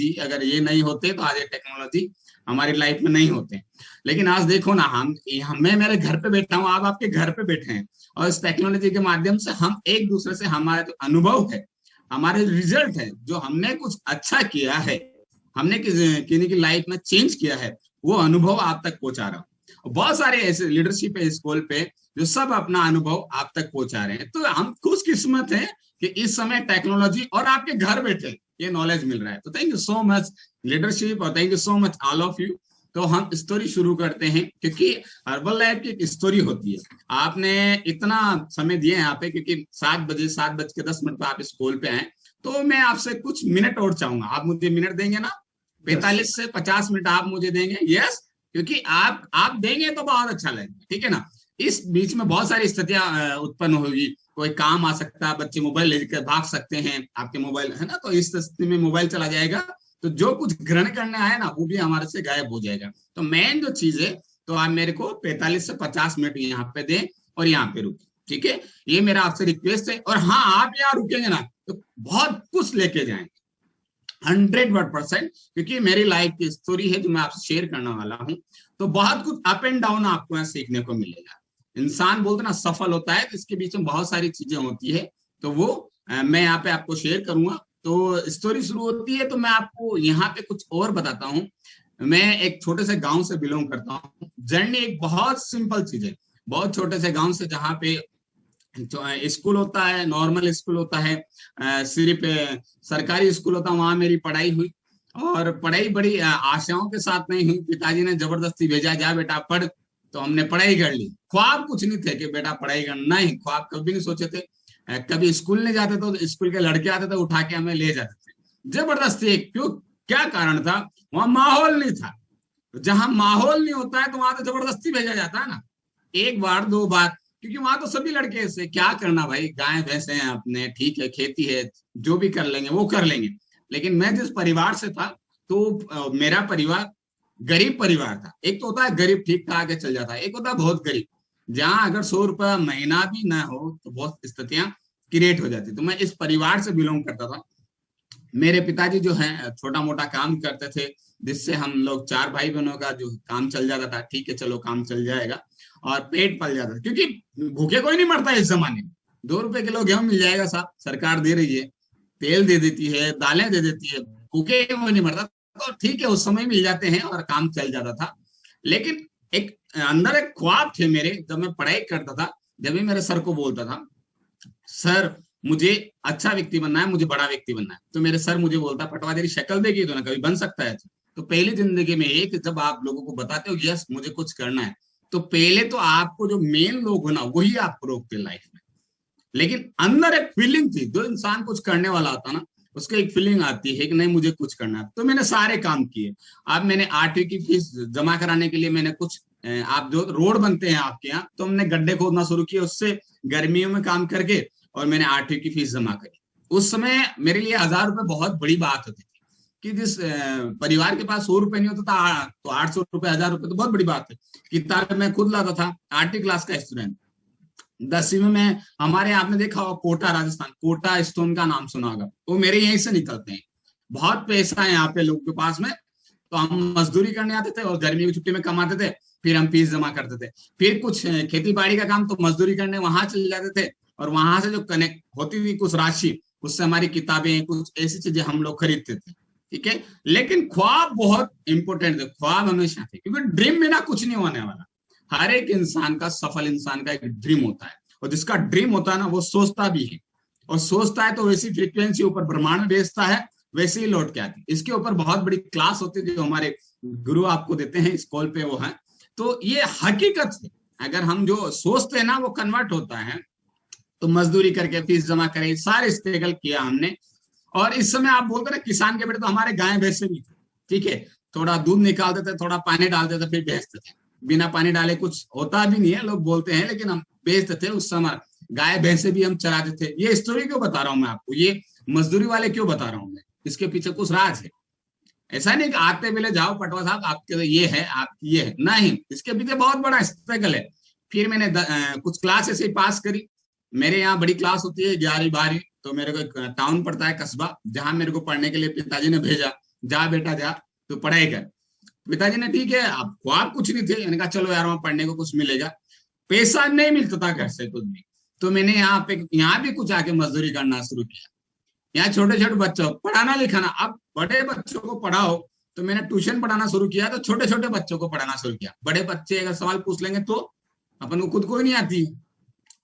दी, अगर ये नहीं होते तो आज ये टेक्नोलॉजी हमारी लाइफ में नहीं होते। लेकिन आज देखो ना, मैं मेरे घर पे बैठा हूँ, आप आपके घर पे बैठे हैं, और इस टेक्नोलॉजी के माध्यम से हम एक दूसरे से हमारा जो अनुभव है, हमारे रिजल्ट है, जो हमने कुछ अच्छा किया है, हमने किसी की लाइफ में चेंज किया है, वो अनुभव आप तक पहुंचा रहा हूँ। बहुत सारे ऐसे लीडरशिप है स्कूल पे जो सब अपना अनुभव आप तक पहुंचा रहे हैं। तो हम खुशकिस्मत हैं कि इस समय टेक्नोलॉजी और आपके घर बैठे ये नॉलेज मिल रहा है। तो thank you so much leadership, और thank you so much all of you. तो हम स्टोरी शुरू करते हैं, क्योंकि हर्बल लाइफ की एक स्टोरी होती है। आपने इतना समय दिए यहाँ पे, क्योंकि 7:10 पे आप स्कूल पे आए, तो मैं आपसे कुछ मिनट और चाहूंगा। आप मुझे मिनट देंगे ना? यस। 45 से 50 मिनट आप मुझे देंगे? यस। क्योंकि आप देंगे तो बहुत अच्छा लगेगा, ठीक है ना। इस बीच में बहुत सारी स्थितियां उत्पन्न होगी, कोई काम आ सकता है, बच्चे मोबाइल लेकर भाग सकते हैं, आपके मोबाइल है ना, तो इस स्थिति में मोबाइल चला जाएगा, तो जो कुछ ग्रहण करने आए ना वो भी हमारे से गायब हो जाएगा। तो मेन जो चीज है, तो आप मेरे को 45 से 50 मिनट यहाँ पे दें और यहाँ पे रुके, ठीक है। ये मेरा आपसे रिक्वेस्ट है। और हाँ, आप यहाँ रुकेंगे ना तो बहुत कुछ लेके जाएंगे, 100%, क्योंकि मेरी लाइफ की स्टोरी है जो मैं आपसे शेयर करने वाला हूँ। तो बहुत कुछ अप एंड डाउन आपको यहाँ सीखने को मिलेगा। इंसान बोलते ना सफल होता है, तो इसके बीच में बहुत सारी चीजें होती है, तो वो मैं यहाँ पे आपको शेयर करूंगा। तो स्टोरी शुरू होती है, तो मैं आपको यहाँ पे कुछ और बताता हूँ। मैं एक छोटे से गांव से बिलोंग करता हूँ। जर्नी एक बहुत सिंपल चीज है, बहुत छोटे से गांव से, जहाँ पे स्कूल होता है, नॉर्मल स्कूल होता है, सिर्फ सरकारी स्कूल होता है, वहां मेरी पढ़ाई हुई। और पढ़ाई बड़ी आशाओं के साथ नहीं हुई, पिताजी ने जबरदस्ती भेजा, जा बेटा पढ़। तो हमने पढ़ाई कर ली। ख्वाब कुछ नहीं थे कि बेटा पढ़ाई करना, नहीं, ख्वाब कभी नहीं सोचे थे। कभी स्कूल नहीं जाते तो स्कूल के लड़के आते थे, उठा के हमें ले जाते थे जबरदस्ती। क्यों? क्या कारण था? वहां माहौल नहीं था। जहां माहौल नहीं होता है तो वहां तो जबरदस्ती भेजा जाता है ना, एक बार दो बार, क्योंकि वहां तो सभी लड़के ऐसे, क्या करना भाई, गाय भैंसे हैं अपने, ठीक है, खेती है, जो भी कर लेंगे वो कर लेंगे। लेकिन मैं जिस परिवार से था, तो मेरा परिवार गरीब परिवार था। एक तो होता है गरीब ठीक ठाक है चल जाता है, एक होता है बहुत गरीब, जहां अगर 100 रुपया महीना भी ना हो तो बहुत स्थितियां क्रिएट हो जाती। तो मैं इस परिवार से बिलोंग करता था। मेरे पिताजी जो हैं छोटा मोटा काम करते थे, जिससे हम लोग 4 भाई बहनों का जो काम चल जाता था, ठीक है चलो काम चल जाएगा, और पेट पल जाता था। क्योंकि भूखे कोई नहीं मरता इस जमाने में। 2 रुपए किलो गेहूं मिल जाएगा, साहब सरकार दे रही है, तेल दे देती है, दालें दे देती है, भूखे कोई नहीं मरता। तो ठीक है, उस समय मिल जाते हैं और काम चल जाता था। लेकिन एक अंदर एक ख्वाब थे मेरे, जब मैं पढ़ाई करता था, जब भी मेरे सर को बोलता था, सर मुझे अच्छा व्यक्ति बनना है, मुझे बड़ा व्यक्ति बनना है, तो मेरे सर मुझे बोलता, पटवा तेरी शक्ल देखी तो ना कभी बन सकता है। तो पहली जिंदगी में एक, जब आप लोगों को बताते हो यस मुझे कुछ करना है, तो पहले तो आपको जो मेन लोग हो ना वही आपको रोकते लाइफ में। लेकिन अंदर एक फीलिंग थी, जो इंसान कुछ करने वाला होता ना, उसको एक फीलिंग आती है कि नहीं मुझे कुछ करना है। तो मैंने सारे काम किए। अब मैंने 8वीं की फीस जमा कराने के लिए मैंने कुछ आप जो रोड बनते हैं आपके यहाँ, तो हमने गड्ढे खोदना शुरू किए, उससे गर्मियों में काम करके, और मैंने 8वीं की फीस जमा करी। उस समय मेरे लिए 1000 रुपए बहुत बड़ी बात होती थी, कि जिस परिवार के पास 100 रुपए नहीं होता था, तो 800 रुपए 1000 रुपए तो बहुत बड़ी बात है। किताब मैं खुद लाता था, 8वीं क्लास का स्टूडेंट। 10वीं में हमारे, आपने देखा होगा कोटा राजस्थान, कोटा स्टोन का नाम सुना होगा, वो मेरे यहीं से निकलते हैं। बहुत पैसा है यहाँ पे लोग के पास में। तो हम मजदूरी करने आते थे और गर्मी की छुट्टी में कमाते थे, फिर हम फीस जमा करते थे। फिर कुछ खेती बाड़ी का काम, तो मजदूरी करने वहां चले जाते थे, और वहां से जो कनेक्ट होती थी कुछ राशि, उससे हमारी किताबें कुछ ऐसी चीजें हम लोग खरीदते थे, ठीक है। लेकिन ख्वाब बहुत इंपॉर्टेंट थे, ख्वाब हमेशा थे, क्योंकि ड्रीम में ना कुछ नहीं होने वाला। हर एक इंसान का, सफल इंसान का एक ड्रीम होता है, और जिसका ड्रीम होता है ना वो सोचता भी है, और सोचता है तो वैसी फ्रीक्वेंसी ऊपर ब्रह्मांड में भेजता है, वैसे ही लौट के आती है। इसके ऊपर बहुत बड़ी क्लास होती है जो हमारे गुरु आपको देते हैं इस कॉल पे, वो है। तो ये हकीकत है, अगर हम जो सोचते हैं ना वो कन्वर्ट होता है। तो मजदूरी करके फीस जमा करे, सारे स्ट्रगल किया हमने। और इस समय आप बोलते ना किसान के बेटे, तो हमारे गाय भैंसे भी थे, ठीक है। थोड़ा दूध निकालते थे, थोड़ा पानी डालते थे, फिर बेचते थे। बिना पानी डाले कुछ होता भी नहीं है, लोग बोलते हैं, लेकिन हम बेचते थे उस समय। गाय भैंसे भी हम चराते थे। ये स्टोरी क्यों बता रहा हूं मैं आपको, ये मजदूरी वाले क्यों बता रहा हूं मैं, इसके पीछे कुछ राज है। ऐसा नहीं कि आते पहले जाओ पटवा साहब आपके ये है, आपकी ये है, नहीं, इसके पीछे बहुत बड़ा स्ट्रगल है। फिर मैंने कुछ क्लास ऐसे ही पास करी। मेरे यहाँ बड़ी क्लास होती है 11वीं 12वीं, तो मेरे को एक टाउन पड़ता है, कस्बा, जहां मेरे को पढ़ने के लिए पिताजी ने भेजा। जा बेटा जा, तो पढ़ाई कर। पिताजी ने ठीक है, अब ख्वाब कुछ नहीं थे, मैंने कहा चलो यार वहां पढ़ने को कुछ मिलेगा, पैसा नहीं मिलता था घर से कुछ भी। तो मैंने यहाँ भी कुछ आके मजदूरी करना शुरू किया। यहाँ छोटे छोटे बच्चों पढ़ाना लिखाना, अब बड़े बच्चों को पढ़ाओ, तो मैंने ट्यूशन पढ़ाना शुरू किया, तो छोटे छोटे बच्चों को पढ़ाना शुरू किया। बड़े बच्चे अगर सवाल पूछ लेंगे तो अपन को खुद को ही नहीं आती,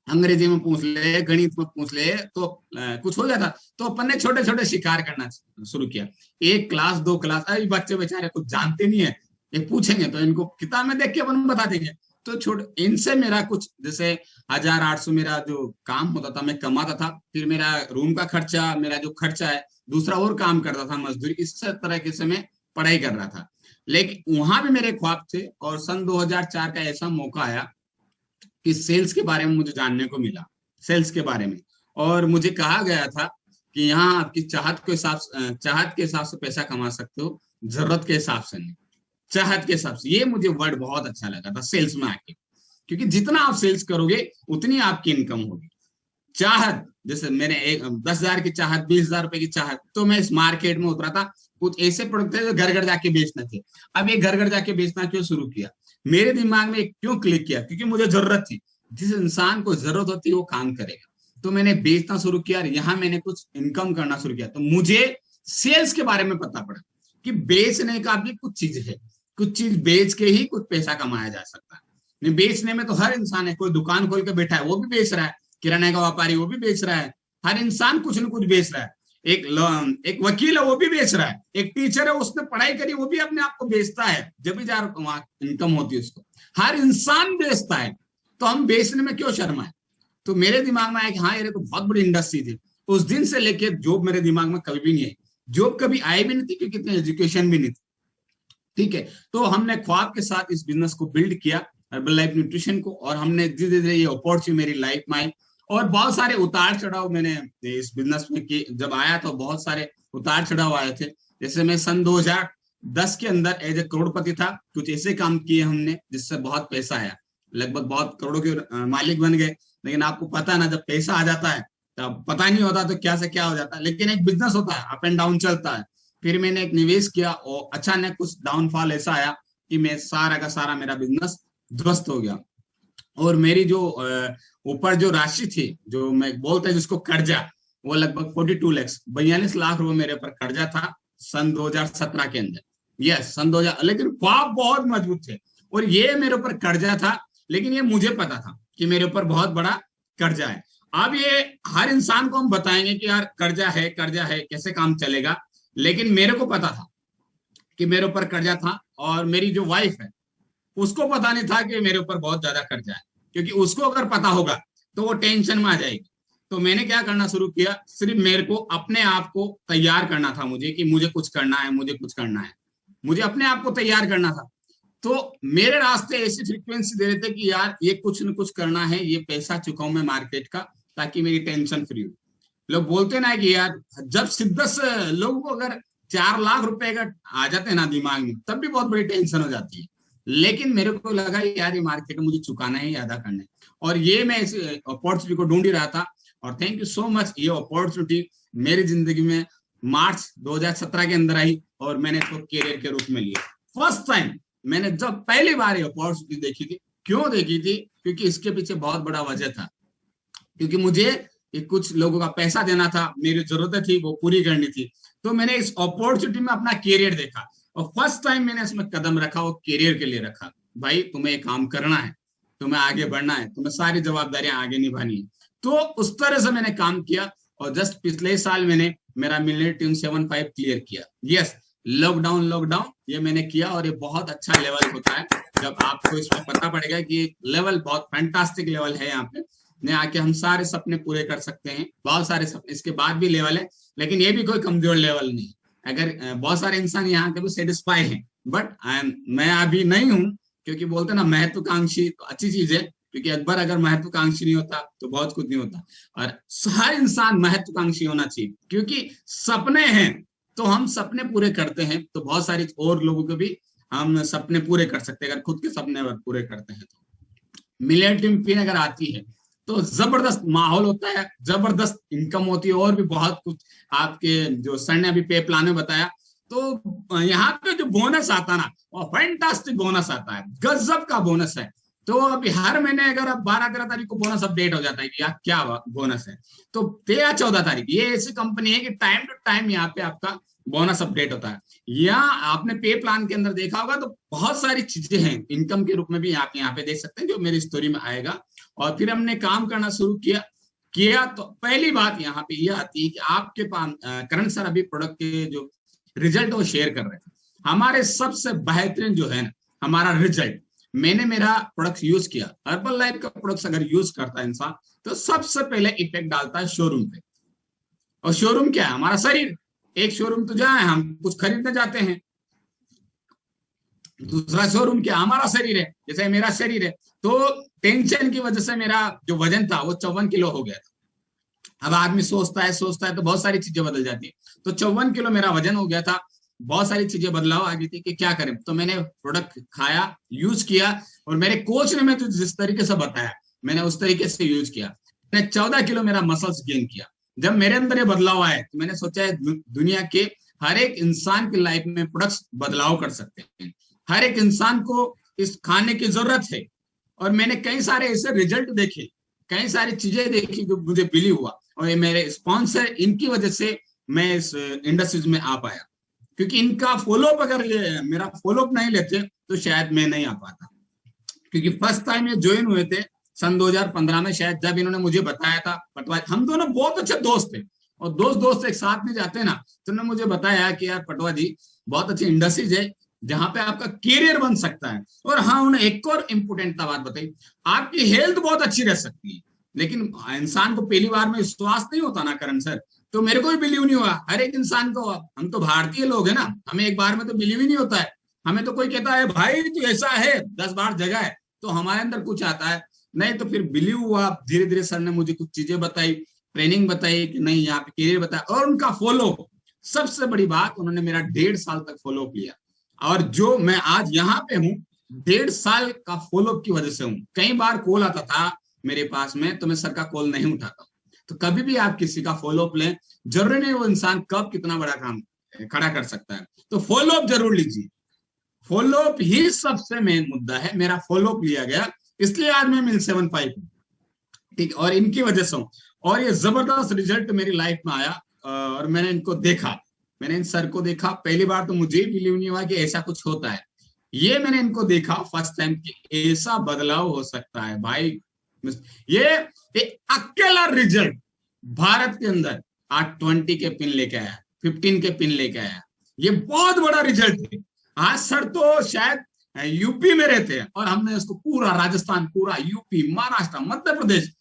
अंग्रेजी में पूछ ले, गणित में पूछ ले, तो कुछ हो जाता। तो अपन ने छोटे छोटे शिकार करना शुरू किया। 1 क्लास 2 क्लास, अरे बच्चे बेचारे कुछ जानते नहीं है, ये पूछेंगे तो इनको किताब में देख के अपन बता देंगे। तो छोटे इनसे मेरा कुछ जैसे 1,000 800 मेरा जो काम होता था, मैं कमाता था, फिर मेरा रूम का खर्चा, मेरा जो खर्चा है, दूसरा और काम करता था मजदूरी, इस तरह से मैं पढ़ाई कर रहा था। लेकिन वहां भी मेरे ख्वाब थे, और सन 2004 का ऐसा मौका आया कि सेल्स के बारे में मुझे जानने को मिला, सेल्स के बारे में। और मुझे कहा गया था कि यहाँ आपकी चाहत के हिसाब से पैसा कमा सकते हो, जरूरत के हिसाब से नहीं, चाहत के हिसाब से। ये मुझे वर्ड बहुत अच्छा लगा था सेल्स में आके, क्योंकि जितना आप सेल्स करोगे उतनी आपकी इनकम होगी। चाहत, जैसे मैंने 10,000 की चाहत, 20,000 रुपए की चाहत, तो मैं इस मार्केट में उतरा था। कुछ ऐसे प्रोडक्ट थे जो घर घर जाके बेचने थे। अब ये घर घर जाके बेचना क्यों शुरू किया, मेरे दिमाग में क्यों क्लिक किया, क्योंकि मुझे जरूरत थी। जिस इंसान को जरूरत होती है वो काम करेगा। तो मैंने बेचना शुरू किया, यहाँ मैंने कुछ इनकम करना शुरू किया। तो मुझे सेल्स के बारे में पता पड़ा कि बेचने का भी कुछ चीज है, कुछ चीज बेच के ही कुछ पैसा कमाया जा सकता है। बेचने में तो हर इंसान है, कोई दुकान खोल के बैठा है वो भी बेच रहा है, किराने का व्यापारी वो भी बेच रहा है, हर इंसान कुछ न कुछ बेच रहा है। एक वकील है वो भी बेच रहा है, एक टीचर है उसने पढ़ाई करी वो भी अपने आप को बेचता है, जब भी वहां इनकम होती है उसको। हर इंसान बेचता है, तो हम बेचने में क्यों शर्माए। तो मेरे दिमाग में आया कि हाँ यार, तो बहुत बड़ी इंडस्ट्री थी। उस दिन से लेके जॉब मेरे दिमाग में कभी भी नहीं आई, जॉब कभी आई भी नहीं थी, क्योंकि इतनी एजुकेशन भी नहीं थी। ठीक है, तो हमने ख्वाब के साथ इस बिजनेस को बिल्ड किया, हर्बल लाइफ न्यूट्रिशन को, और हमने धीरे धीरे ये अपॉर्चुनिटी मेरी लाइफ में आई। और बहुत सारे उतार चढ़ाव मैंने इस बिजनेस में की, जब आया तो बहुत सारे उतार चढ़ाव आए थे। जैसे मैं सन 2010 के अंदर एज ए करोड़पति था, कुछ ऐसे काम किए हमने जिससे बहुत पैसा आया, लगभग बहुत करोड़ों के मालिक बन गए। लेकिन आपको पता है ना, जब पैसा आ जाता है तब पता नहीं होता तो क्या से क्या हो जाता है। लेकिन एक बिजनेस होता है, अप एंड डाउन चलता है। फिर मैंने एक निवेश किया और अचानक कुछ डाउनफॉल ऐसा आया कि मैं सारा का सारा मेरा बिजनेस ध्वस्त हो गया। और मेरी जो ऊपर जो राशि थी, जो मैं बोलते हैं जिसको कर्जा, वो लगभग 42 लाख 42 लाख रुपए मेरे ऊपर कर्जा था सन 2017 के अंदर। यस, सन 2000। लेकिन ख्वाब बहुत मजबूत थे, और ये मेरे ऊपर कर्जा था, लेकिन ये मुझे पता था कि मेरे ऊपर बहुत बड़ा कर्जा है। अब ये हर इंसान को हम बताएंगे कि यार कर्जा है, कर्जा है, कैसे काम चलेगा। लेकिन मेरे को पता था कि मेरे ऊपर कर्जा था, और मेरी जो वाइफ है उसको पता नहीं था कि मेरे ऊपर बहुत ज्यादा कर्जा है, क्योंकि उसको अगर पता होगा तो वो टेंशन में आ जाएगी। तो मैंने क्या करना शुरू किया, सिर्फ मेरे को अपने आप को तैयार करना था, मुझे कि मुझे कुछ करना है, मुझे कुछ करना है, मुझे अपने आप को तैयार करना था। तो मेरे रास्ते ऐसी फ्रीक्वेंसी दे रहे थे कि यार ये कुछ न कुछ करना है, ये पैसा चुकाऊं मैं मार्केट का, ताकि मेरी टेंशन फ्री हो। लोग बोलते ना कि यार, जब शिद्दत से लोगों को अगर 4 लाख रुपए का आ जाते हैं ना दिमाग में, तब भी बहुत बड़ी टेंशन हो जाती है। लेकिन मेरे को लगा यार ये मार्केट में मुझे चुकाना है, अदा करना है, और ये मैं इस अपॉर्चुनिटी को ढूंढ ही रहा था। और थैंक यू सो मच, ये अपॉर्चुनिटी मेरी जिंदगी में मार्च 2017 के अंदर आई, और मैंने इसको करियर के रूप में लिया। फर्स्ट टाइम मैंने जब पहली बार ये अपॉर्चुनिटी देखी थी, क्यों देखी थी, क्योंकि इसके पीछे बहुत बड़ा वजह था, क्योंकि मुझे कुछ लोगों का पैसा देना था, मेरी जरूरतें थी वो पूरी करनी थी। तो मैंने इस अपॉर्चुनिटी में अपना करियर देखा, और फर्स्ट टाइम मैंने इसमें कदम रखा, वो करियर के लिए रखा। भाई तुम्हें एक काम करना है, तुम्हें आगे बढ़ना है, तुम्हें सारी जवाबदारियां आगे निभानी है। तो उस तरह से मैंने काम किया, और जस्ट पिछले साल मैंने मेरा मिलियनेयर 75 क्लियर किया। यस, लॉकडाउन ये मैंने किया, और ये बहुत अच्छा लेवल होता है जब आपको इसमें पता पड़ेगा कि लेवल बहुत फैंटास्टिक लेवल है। यहाँ पे ने आके हम सारे सपने पूरे कर सकते हैं, बहुत सारे सपने। इसके बाद भी लेवल है, लेकिन ये भी कोई कमजोर लेवल नहीं। अगर बहुत सारे इंसान यहाँ के भी सेटिस्फाई हैं, बट मैं अभी नहीं हूँ, क्योंकि बोलते ना महत्वाकांक्षी तो अच्छी चीज है, क्योंकि अकबर अगर महत्वाकांक्षी नहीं होता तो बहुत कुछ नहीं होता। और हर इंसान महत्वाकांक्षी होना चाहिए, क्योंकि सपने हैं तो हम सपने पूरे करते हैं, तो बहुत सारी और लोगों के भी हम सपने पूरे कर सकते हैं, अगर खुद के सपने पूरे करते हैं तो। मिलियन टीम पिन अगर आती है तो जबरदस्त माहौल होता है, जबरदस्त इनकम होती है, और भी बहुत कुछ। आपके जो सर ने अभी पे प्लान में बताया, तो यहाँ पे जो बोनस आता ना, और फैंटास्टिक बोनस आता है, गजब का बोनस है। तो अभी हर महीने अगर अब 12-13 तारीख को बोनस अपडेट हो जाता है कि यार क्या बोनस है, तो 13-14 तारीख, ये ऐसी कंपनी है कि टाइम टू टाइम यहाँ पे आपका बोनस अपडेट होता है। या आपने पे प्लान के अंदर देखा होगा तो बहुत सारी चीजें हैं इनकम के रूप में भी आप यहाँ पे देख सकते हैं, जो मेरी स्टोरी में आएगा। और फिर हमने काम करना शुरू किया किया तो पहली बात यहाँ पे ये आती है कि आपके पास करण सर अभी प्रोडक्ट के जो रिजल्ट वो शेयर कर रहे थे, हमारे सबसे बेहतरीन जो है ना हमारा रिजल्ट, मैंने मेरा प्रोडक्ट यूज किया, हर्बल लाइफ का प्रोडक्ट अगर यूज करता है इंसान तो सबसे पहले इफेक्ट डालता है शोरूम पे। और शोरूम क्या है? हमारा शरीर। एक शोरूम तो जहाँ है हम कुछ खरीदने जाते हैं, दूसरा शोरूम क्या? हमारा शरीर है। जैसे मेरा शरीर है, तो टेंशन की वजह से मेरा जो वजन था वो 54 किलो हो गया था। अब आदमी सोचता है तो बहुत सारी चीजें बदल जाती है। तो 54 किलो मेरा वजन हो गया था, बहुत सारी चीजें बदलाव आ गई थी कि क्या करें। तो मैंने प्रोडक्ट खाया, यूज किया, और मेरे कोच ने मुझे जिस तरीके से बताया मैंने उस तरीके से यूज किया। मैंने 14 किलो मेरा मसल्स गेन किया। जब मेरे अंदर ये बदलाव आए तो मैंने सोचा है दुनिया के हर एक इंसान की लाइफ में प्रोडक्ट्स बदलाव कर सकते हैं। हर एक इंसान को इस खाने की जरूरत है। और मैंने कई सारे ऐसे रिजल्ट देखे, कई सारी चीजें देखी जो मुझे बिलीव हुआ, और ये मेरे स्पॉन्सर, इनकी वजह से मैं इस इंडस्ट्रीज में आ पाया। क्योंकि इनका फॉलोअप अगर मेरा फॉलोअप नहीं लेते तो शायद मैं नहीं आ पाता। क्योंकि फर्स्ट टाइम ये ज्वाइन हुए थे सन 2015 में, शायद जब इन्होंने मुझे बताया था पटवा, हम दोनों बहुत अच्छे दोस्त थे, और दोस्त एक साथ में जाते हैं ना, तो उन्होंने मुझे बताया कि यार पटवा जी बहुत अच्छी इंडस्ट्रीज है जहां पे आपका करियर बन सकता है। और हाँ, उन्होंने एक और इम्पोर्टेंट बात बताई, आपकी हेल्थ बहुत अच्छी रह सकती है। लेकिन इंसान को पहली बार में विश्वास नहीं होता ना करण सर, तो मेरे को भी बिलीव नहीं हुआ। हर एक इंसान को, हम तो भारतीय लोग हैं ना, हमें एक बार में तो बिलीव ही नहीं होता है। हमें तो कोई कहता है भाई तू ऐसा है, 10 बार जगह है तो हमारे अंदर कुछ आता है। नहीं तो फिर बिलीव हुआ। धीरे धीरे सर ने मुझे कुछ चीजें बताई, ट्रेनिंग बताई कि नहीं यहाँ पे करियर बताया, और उनका फॉलो, सबसे बड़ी बात उन्होंने मेरा 1.5 साल तक फॉलो किया। और जो मैं आज यहाँ पे हूँ 1.5 साल का फॉलोअप की वजह से हूँ। कई बार कॉल आता था मेरे पास में, तो मैं सर का कॉल नहीं उठाता। तो कभी भी आप किसी का फॉलोअप लें, जरूरी नहीं वो इंसान कब कितना बड़ा काम खड़ा कर सकता है, तो फॉलोअप जरूर लीजिए। फॉलोअप ही सबसे मेन मुद्दा है। मेरा फॉलोअप लिया गया, इसलिए आज मैं मिल75 हूँ, ठीक, और इनकी वजह से हूँ। और ये जबरदस्त रिजल्ट मेरी लाइफ में आया, और मैंने इनको देखा, मैंने इन सर को देखा। पहली बार तो मुझे बिलीव नहीं हुआ कि ऐसा कुछ होता है। ये मैंने इनको देखा फर्स्ट टाइम कि ऐसा बदलाव हो सकता है भाई। ये एक अकेला रिजल्ट भारत के अंदर आज 20 के पिन लेके आया, 15 के पिन लेके आया। ये बहुत बड़ा रिजल्ट है। आज सर तो शायद यूपी में रहते हैं, और हमने इसको पूरा राजस्थान, पूरा यूपी, महाराष्ट्र, मध्य प्रदेश,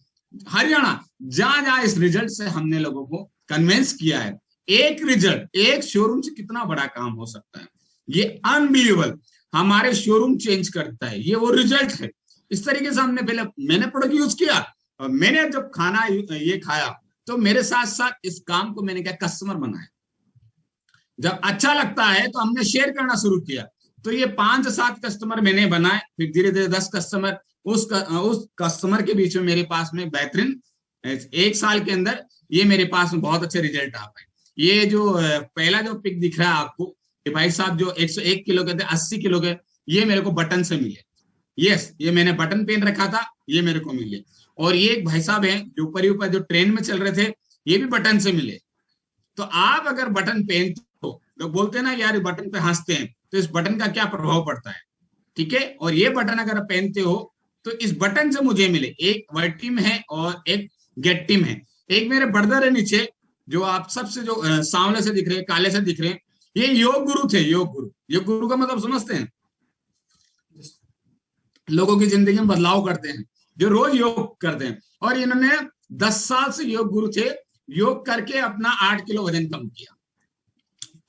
हरियाणा, जहां जहां इस रिजल्ट से हमने लोगों को कन्विंस किया है। एक रिजल्ट, एक शोरूम से कितना बड़ा काम हो सकता है, ये अनबिलीवेबल। हमारे शोरूम चेंज करता है, ये वो रिजल्ट है। इस तरीके से मैंने प्रोडक्ट यूज किया, और मैंने जब खाना ये खाया तो मेरे साथ साथ इस काम को मैंने क्या कस्टमर बनाया। जब अच्छा लगता है तो हमने शेयर करना शुरू किया। तो ये 5-7 कस्टमर मैंने बनाए, फिर धीरे धीरे 10 कस्टमर, उस कस्टमर के बीच में मेरे पास में बेहतरीन 1 साल के अंदर ये मेरे पास में बहुत अच्छे रिजल्ट आ पाए। ये जो पहला जो पिक दिख रहा है आपको, कि भाई साहब जो 101 किलो के थे 80 किलो के, ये मेरे को बटन से मिले। यस, ये मैंने बटन पहन रखा था, ये मेरे को मिले। और ये एक भाई साहब हैं जो ऊपर ही ऊपर जो ट्रेन में चल रहे थे, ये भी बटन से मिले। तो आप अगर बटन पहनते हो, लोग बोलते हैं ना यार बटन पे हंसते हैं, तो इस बटन का क्या प्रभाव पड़ता है, ठीक है। और ये बटन अगर आप पहनते हो तो इस बटन से मुझे मिले, एक वर्ड टीम है और एक गेट टीम है। एक मेरे ब्रदर है नीचे, जो आप सबसे जो सांवले से दिख रहे हैं, काले से दिख रहे हैं, ये योग गुरु थे। योग गुरु, योग गुरु का मतलब समझते हैं? लोगों की जिंदगी में बदलाव करते हैं, जो रोज योग करते हैं। और इन्होंने 10 साल से योग गुरु थे, योग करके अपना 8 किलो वजन कम किया।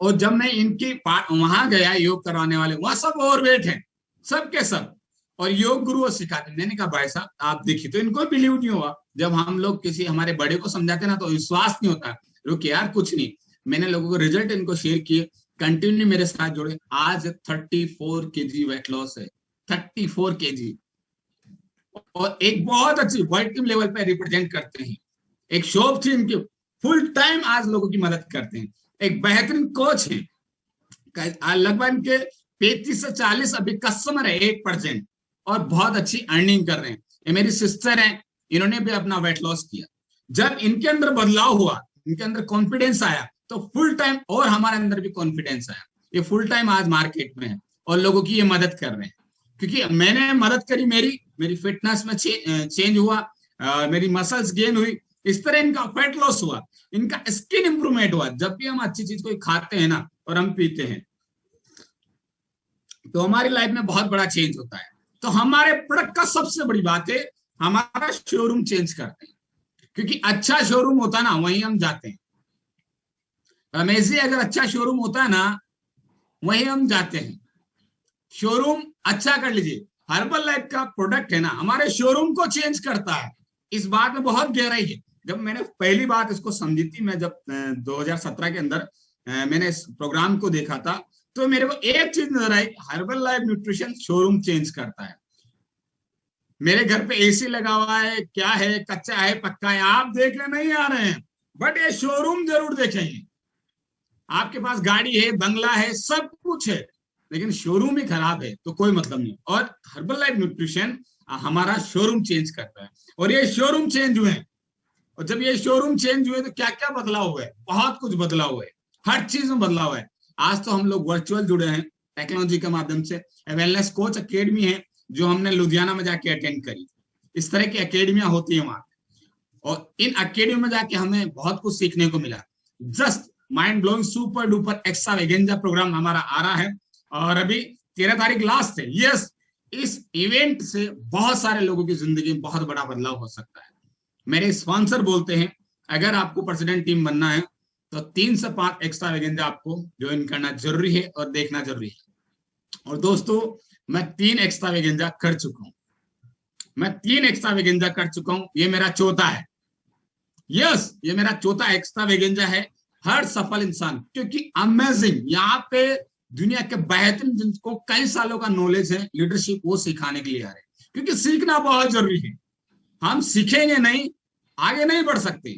और जब मैं इनकी वहां गया योग करवाने वाले, वहां सब ओवरवेट हैं, सब के सब, और योग गुरु को सिखाते। मैंने कहा भाई साहब आप देखिए, तो इनको बिलीव नहीं हुआ। जब हम लोग किसी हमारे बड़े को समझाते ना तो विश्वास नहीं होता, रुक यार कुछ नहीं। मैंने लोगों को रिजल्ट इनको शेयर किए, कंटिन्यू मेरे साथ जुड़े। आज 34 केजी वेट लॉस है, 34 केजी, और एक बहुत अच्छी वर्ल्ड टीम लेवल पे रिप्रेजेंट करते हैं। एक शॉप थी इनकी, फुल टाइम आज लोगों की मदद करते हैं। एक बेहतरीन कोच है, लगभग के 35 से 40 अभी कस्टमर है, 8%, और बहुत अच्छी अर्निंग कर रहे हैं। ये मेरी सिस्टर है, इन्होंने भी अपना वेट लॉस किया। जब इनके अंदर बदलाव हुआ, इनके अंदर कॉन्फिडेंस आया, तो फुल टाइम, और हमारे अंदर भी कॉन्फिडेंस आया, ये फुल टाइम आज मार्केट में है और लोगों की ये मदद कर रहे हैं। क्योंकि मैंने मदद करी, मेरी फिटनेस में चेंज हुआ, मेरी मसल्स गेन हुई, इस तरह इनका फैट लॉस हुआ, इनका स्किन इंप्रूवमेंट हुआ। जब भी हम अच्छी चीज को खाते हैं ना और हम पीते हैं, तो हमारी लाइफ में बहुत बड़ा चेंज होता है। तो हमारे प्रोडक्ट का सबसे बड़ी बात है, हमारा शोरूम चेंज करते हैं, क्योंकि अच्छा शोरूम होता है ना, वहीं हम जाते हैं। रमेश जी, अगर अच्छा शोरूम होता है ना, वहीं हम जाते हैं। शोरूम अच्छा कर लीजिए, हर्बल लाइफ का प्रोडक्ट है ना, हमारे शोरूम को चेंज करता है। इस बात में बहुत गहराई है। जब मैंने पहली बात इसको समझी थी, मैं जब 2017 के अंदर मैंने इस प्रोग्राम को देखा था, तो मेरे को एक चीज नजर आई, herbal life nutrition showroom change करता है। मेरे घर पे एसी लगा हुआ है, क्या है, कच्चा है, पक्का है, आप देखने नहीं आ रहे हैं, बट ये शोरूम जरूर देखेंगे। आपके पास गाड़ी है, बंगला है, सब कुछ है, लेकिन शोरूम ही खराब है तो कोई मतलब नहीं। और हर्बल लाइफ न्यूट्रिशन हमारा शोरूम चेंज करता है, और ये शोरूम चेंज हुए हैं। और जब ये शोरूम चेंज हुए तो क्या क्या बदलाव हुए, बहुत कुछ बदलाव हुए, हर चीज में बदलाव है। आज तो हम लोग वर्चुअल जुड़े हैं टेक्नोलॉजी के माध्यम से। वेलनेस कोच अकेडमी है जो हमने लुधियाना में जाके अटेंड करी। इस तरह की अकेडमियां होती है वहां, और इन अकेडमी में जाके हमें बहुत कुछ सीखने को मिला। Just mind blowing super duper extravaganza program हमारा आ रहा है, और अभी 13 तारीख लास्ट है। यस, इस इवेंट से बहुत सारे लोगों की जिंदगी में बहुत बड़ा बदलाव हो सकता है। मेरे स्पॉन्सर बोलते हैं, अगर आपको प्रेसिडेंट टीम बनना है तो 3 से 5 एक्स्ट्रावेगेंजा आपको ज्वाइन करना जरूरी है और देखना जरूरी है। और दोस्तों, मैं 3 एक्स्ट्रावेगेंजा कर चुका हूं, मैं 3 एक्स्ट्रावेगेंजा कर चुका हूं, ये मेरा चौथा है। यस, ये मेरा चौथा एक्स्ट्रावेगेंजा है। हर सफल इंसान, क्योंकि अमेजिंग, यहाँ पे दुनिया के बेहतरीन जिनको कई सालों का नॉलेज है लीडरशिप, वो सिखाने के लिए आ रहे हैं, क्योंकि सीखना बहुत जरूरी है। हम सीखेंगे नहीं, आगे नहीं बढ़ सकते।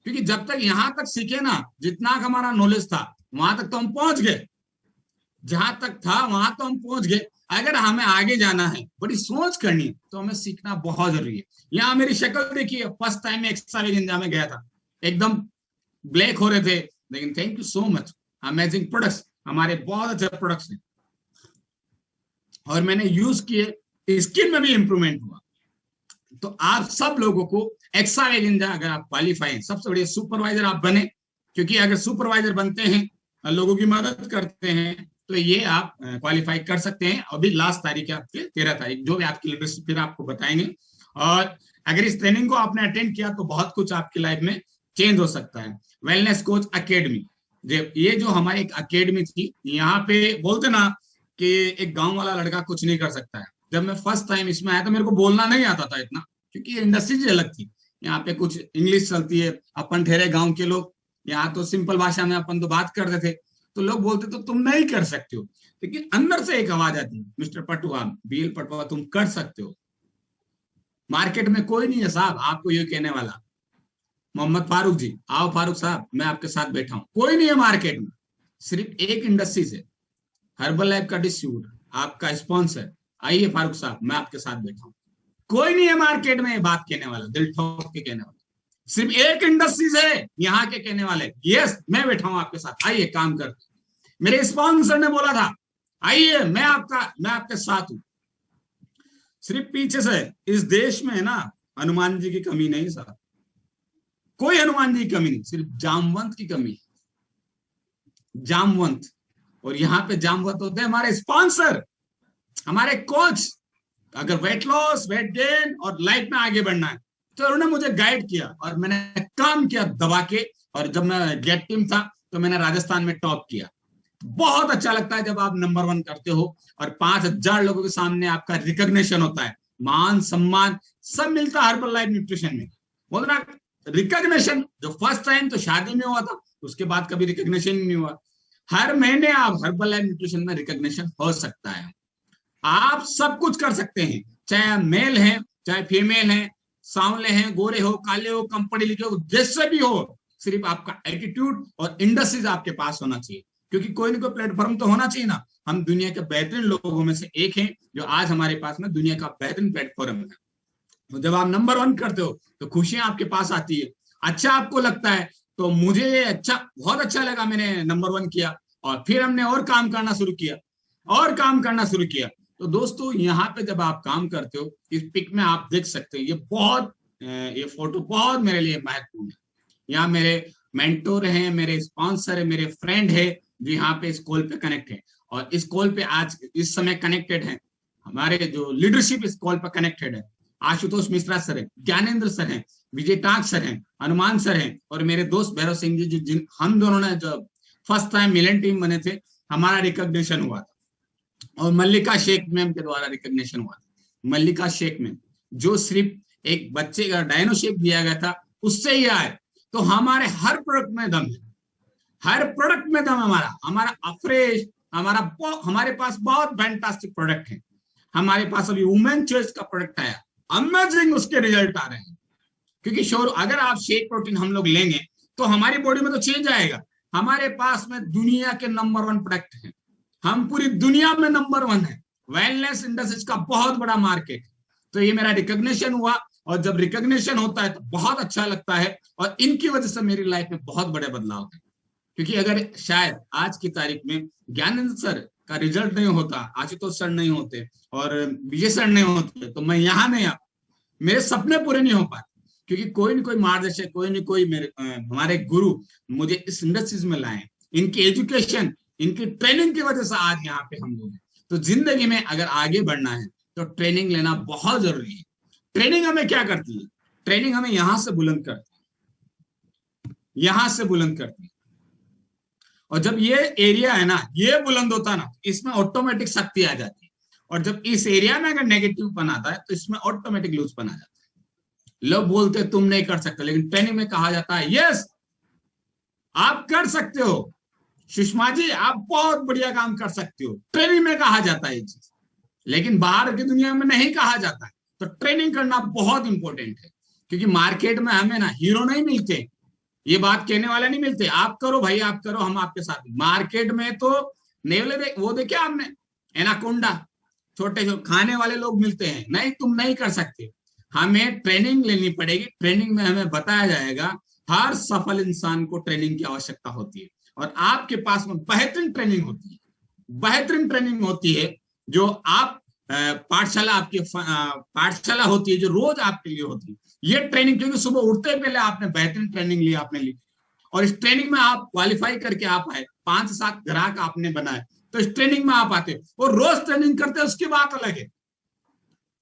क्योंकि जब तक यहां तक सीखे ना, जितना हमारा नॉलेज था वहां तक तो हम पहुंच गए, जहां तक था वहां तो हम पहुंच गए। अगर हमें आगे जाना है, बड़ी सोच करनी है, तो हमें सीखना बहुत जरूरी है। यहाँ मेरी शक्ल देखिए, फर्स्ट टाइम एक्स्ट्रावेगेंजा में गया था, एकदम ब्लैक हो रहे थे, लेकिन thank you so much, amazing products, हमारे बहुत अच्छे प्रोडक्ट्स हैं, और मैंने यूज किए, स्किन में भी इंप्रूवमेंट हुआ। तो आप सब लोगों को एक्स्ट्रावेगेंजा, अगर आप क्वालिफाई हैं, सबसे बढ़िया सुपरवाइजर आप बने, क्योंकि अगर सुपरवाइजर बनते हैं, लोगों की मदद करते हैं, तो ये आप क्वालिफाई कर सकते हैं। अभी लास्ट तारीख है आपके 13 तारीख, जो भी आपकी लीडरशिप फिर आपको बताएंगे। और अगर इस ट्रेनिंग को आपने अटेंड किया तो बहुत कुछ आपकी लाइफ में चेंज हो सकता है। वेलनेस कोच अकेडमी, ये जो हमारी एक अकेडमी थी, यहाँ पे बोलते ना कि एक गांव वाला लड़का कुछ नहीं कर सकता है। जब मैं फर्स्ट टाइम इसमें आया तो मेरे को बोलना नहीं आता था इतना, क्योंकि ये इंडस्ट्री अलग थी। यहाँ पे कुछ इंग्लिश चलती है, अपन ठहरे गांव के लोग, यहाँ तो सिंपल भाषा में अपन तो बात करते थे, तो लोग बोलते तो तुम नहीं कर सकते हो। लेकिन अंदर से एक आवाज आती है, मिस्टर पटवा, बीएल पटवा, तुम कर सकते हो। मार्केट में कोई नहीं है साहब आपको ये कहने वाला, मोहम्मद फारूक जी, आओ फारूक साहब, मैं आपके साथ बैठा हूं, कोई नहीं है मार्केट में। सिर्फ एक इंडस्ट्री से, हर्बल लाइफ का डिस्ट्रीब्यूटर, आपका स्पॉन्सर, आइए फारूक साहब, मैं आपके साथ बैठा हूं। कोई नहीं है मार्केट में बात कहने वाला, दिल ठोक के कहने वाला, सिर्फ एक इंडस्ट्रीज है यहाँ के कहने वाले। यस, मैं बैठा हूं आपके साथ, आइए काम करते। मेरे स्पॉन्सर ने बोला था, आइए मैं आपके साथ हूं। सिर्फ पीछे से, इस देश में है ना, हनुमान जी की कमी नहीं सर, कोई हनुमान जी की कमी नहीं, सिर्फ जामवंत की कमी है, जामवंत। और यहाँ पे जामवंत होते हैं हमारे स्पॉन्सर, हमारे कोच। अगर वेट लॉस, वेट गेन और लाइफ में आगे बढ़ना है, तो उन्होंने मुझे गाइड किया और मैंने काम किया दबा के। और जब मैं गेट टीम था तो मैंने राजस्थान में टॉप किया। बहुत अच्छा लगता है जब आप नंबर 1 करते हो और 5000 लोगों के सामने आपका रिकॉग्निशन होता है, मान सम्मान सब मिलता है हर्बल लाइफ न्यूट्रिशन में। बोलना रिकॉग्निशन, जो फर्स्ट टाइम तो शादी में हुआ था, उसके बाद कभी रिकॉग्निशन नहीं हुआ। हर महीने आप हर्बल लाइफ न्यूट्रिशन में रिकॉग्निशन हो सकता है। आप सब कुछ कर सकते हैं, चाहे मेल है चाहे फीमेल है, सांवले हैं, गोरे हो, काले हो, कम पढ़े लिखे हो, जैसे भी हो, सिर्फ आपका एटीट्यूड और इंडस्ट्रीज आपके पास होना चाहिए। क्योंकि कोई ना कोई प्लेटफॉर्म तो होना चाहिए ना। हम दुनिया के बेहतरीन लोगों में से एक हैं जो आज हमारे पास में दुनिया का बेहतरीन प्लेटफॉर्म है। तो जब आप नंबर वन करते हो तो खुशियां आपके पास आती है, अच्छा आपको लगता है। तो मुझे अच्छा, बहुत अच्छा लगा, मैंने नंबर वन किया और फिर हमने और काम करना शुरू किया, और काम करना शुरू किया। तो दोस्तों यहाँ पे जब आप काम करते हो, इस पिक में आप देख सकते हो, ये बहुत ये फोटो बहुत मेरे लिए महत्वपूर्ण है। यहाँ मेरे मेंटोर हैं, मेरे स्पॉन्सर है, मेरे फ्रेंड है जो यहाँ पे इस कॉल पे कनेक्ट है। और इस कॉल पे आज इस समय कनेक्टेड है, हमारे जो लीडरशिप इस कॉल पर कनेक्टेड है। आशुतोष मिश्रा सर है, ज्ञानेंद्र सर हैं, विजय टाक सर हैं, हनुमान सर हैं, और मेरे दोस्त भैरव सिंह जी, जिन हम दोनों ने जब फर्स्ट टाइम मिलन टीम बने थे, हमारा रिकॉग्निशन हुआ था। और मल्लिका शेख मैम के द्वारा रिकॉग्निशन हुआ था। मल्लिका शेख मैम जो सिर्फ एक बच्चे का डायनो शेप दिया गया था, उससे ही आए। तो हमारे हर प्रोडक्ट में दम है, हर प्रोडक्ट में दम हमारा, हमारा अफ्रेश, हमारे पास बहुत फैंटास्टिक प्रोडक्ट है। हमारे पास अभी वुमेन चॉइस का प्रोडक्ट आया, अमेजिंग उसके रिजल्ट आ रहे हैं। क्योंकि अगर आप शेक प्रोटीन हम लोग लेंगे तो हमारी बॉडी में तो चेंज आएगा। हमारे पास में दुनिया के नंबर वन प्रोडक्ट है, हम पूरी दुनिया में नंबर वन है। वेलनेस इंडस्ट्रीज का बहुत बड़ा मार्केट। तो ये मेरा रिकॉग्निशन हुआ, और जब रिकॉग्निशन होता है तो बहुत अच्छा लगता है, और इनकी वजह से मेरी लाइफ में बहुत बड़े बदलाव है। क्योंकि अगर शायद आज की तारीख में ज्ञानेंद्र सर का रिजल्ट नहीं होता, आशुतोष सर नहीं होते और विजय सर नहीं होते, तो मैं यहाँ नहीं आ, मेरे सपने पूरे नहीं हो पाते। क्योंकि कोई न कोई मार्गदर्शक, कोई न कोई मेरे हमारे गुरु मुझे इस इंडस्ट्रीज में लाए। इनकी एजुकेशन, इनकी ट्रेनिंग की वजह से आज यहाँ पे हम लोग हैं। तो जिंदगी में अगर आगे बढ़ना है तो ट्रेनिंग लेना बहुत जरूरी है। ट्रेनिंग हमें क्या करती है? ट्रेनिंग हमें यहां से बुलंद करती है, यहां से बुलंद करती है। और जब ये एरिया है ना, ये बुलंद होता है ना, इसमें ऑटोमेटिक शक्ति आ जाती है। और जब इस एरिया में अगर नेगेटिव पन आता है तो इसमें ऑटोमेटिक लूज पन आ जाता है। लोग बोलते हैं तुम नहीं कर सकते, लेकिन ट्रेनिंग में कहा जाता है यस आप कर सकते हो, सुषमा जी आप बहुत बढ़िया काम कर सकते हो। ट्रेनिंग में कहा जाता है ये चीज, लेकिन बाहर की दुनिया में नहीं कहा जाता है। तो ट्रेनिंग करना बहुत इंपॉर्टेंट है। क्योंकि मार्केट में हमें ना हीरो नहीं मिलते, ये बात कहने वाले नहीं मिलते, आप करो भाई आप करो, हम आपके साथ। मार्केट में तो नेवले वो देखे आपने, एनाकोंडा, छोटे खाने वाले लोग मिलते हैं, नहीं तुम नहीं कर सकते। हमें ट्रेनिंग लेनी पड़ेगी। ट्रेनिंग में हमें बताया जाएगा, हर सफल इंसान को ट्रेनिंग की आवश्यकता होती है। और आपके पास में बेहतरीन ट्रेनिंग होती है, बेहतरीन ट्रेनिंग होती है। जो आप पाठशाला, आपकी पाठशाला होती है जो रोज आपके लिए होती है। ये ट्रेनिंग, क्योंकि सुबह उठते पहले आपने बेहतरीन ट्रेनिंग ली, आपने ली, और इस ट्रेनिंग में आप क्वालिफाई करके आप आए, 5-7 ग्राहक आपने बनाए, तो इस ट्रेनिंग में आप आते हो। और रोज ट्रेनिंग करते हैं, उसकी बात अलग है।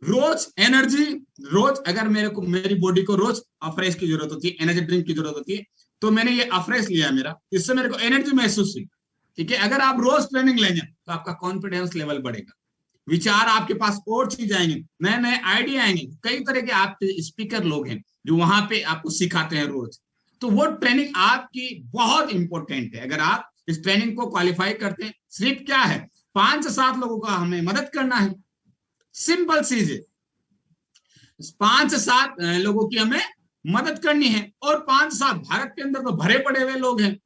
रोज एनर्जी, रोज अगर मेरे को, मेरी बॉडी को रोज अफ्रेश की जरूरत होती है, एनर्जी ड्रिंक की जरूरत होती है, तो मैंने ये अफ्रेश लिया मेरा, इससे मेरे को एनर्जी महसूस हुई। ठीक है, अगर आप रोज ट्रेनिंग लेंगे तो आपका कॉन्फिडेंस लेवल बढ़ेगा, विचार आपके पास और चीज आएंगे, नए नए आइडिया आएंगे। कई तरह के आपके स्पीकर लोग हैं जो वहां पे आपको सिखाते हैं रोज। तो वो ट्रेनिंग आपकी बहुत इंपॉर्टेंट है। अगर आप इस ट्रेनिंग को क्वालिफाई करते हैं, सिर्फ क्या है, 5-7 लोगों का हमें मदद करना है, सिंपल चीज है। 5-7 लोगों की हमें मदद करनी है, और 5-7 भारत के अंदर तो भरे पड़े हुए लोग हैं,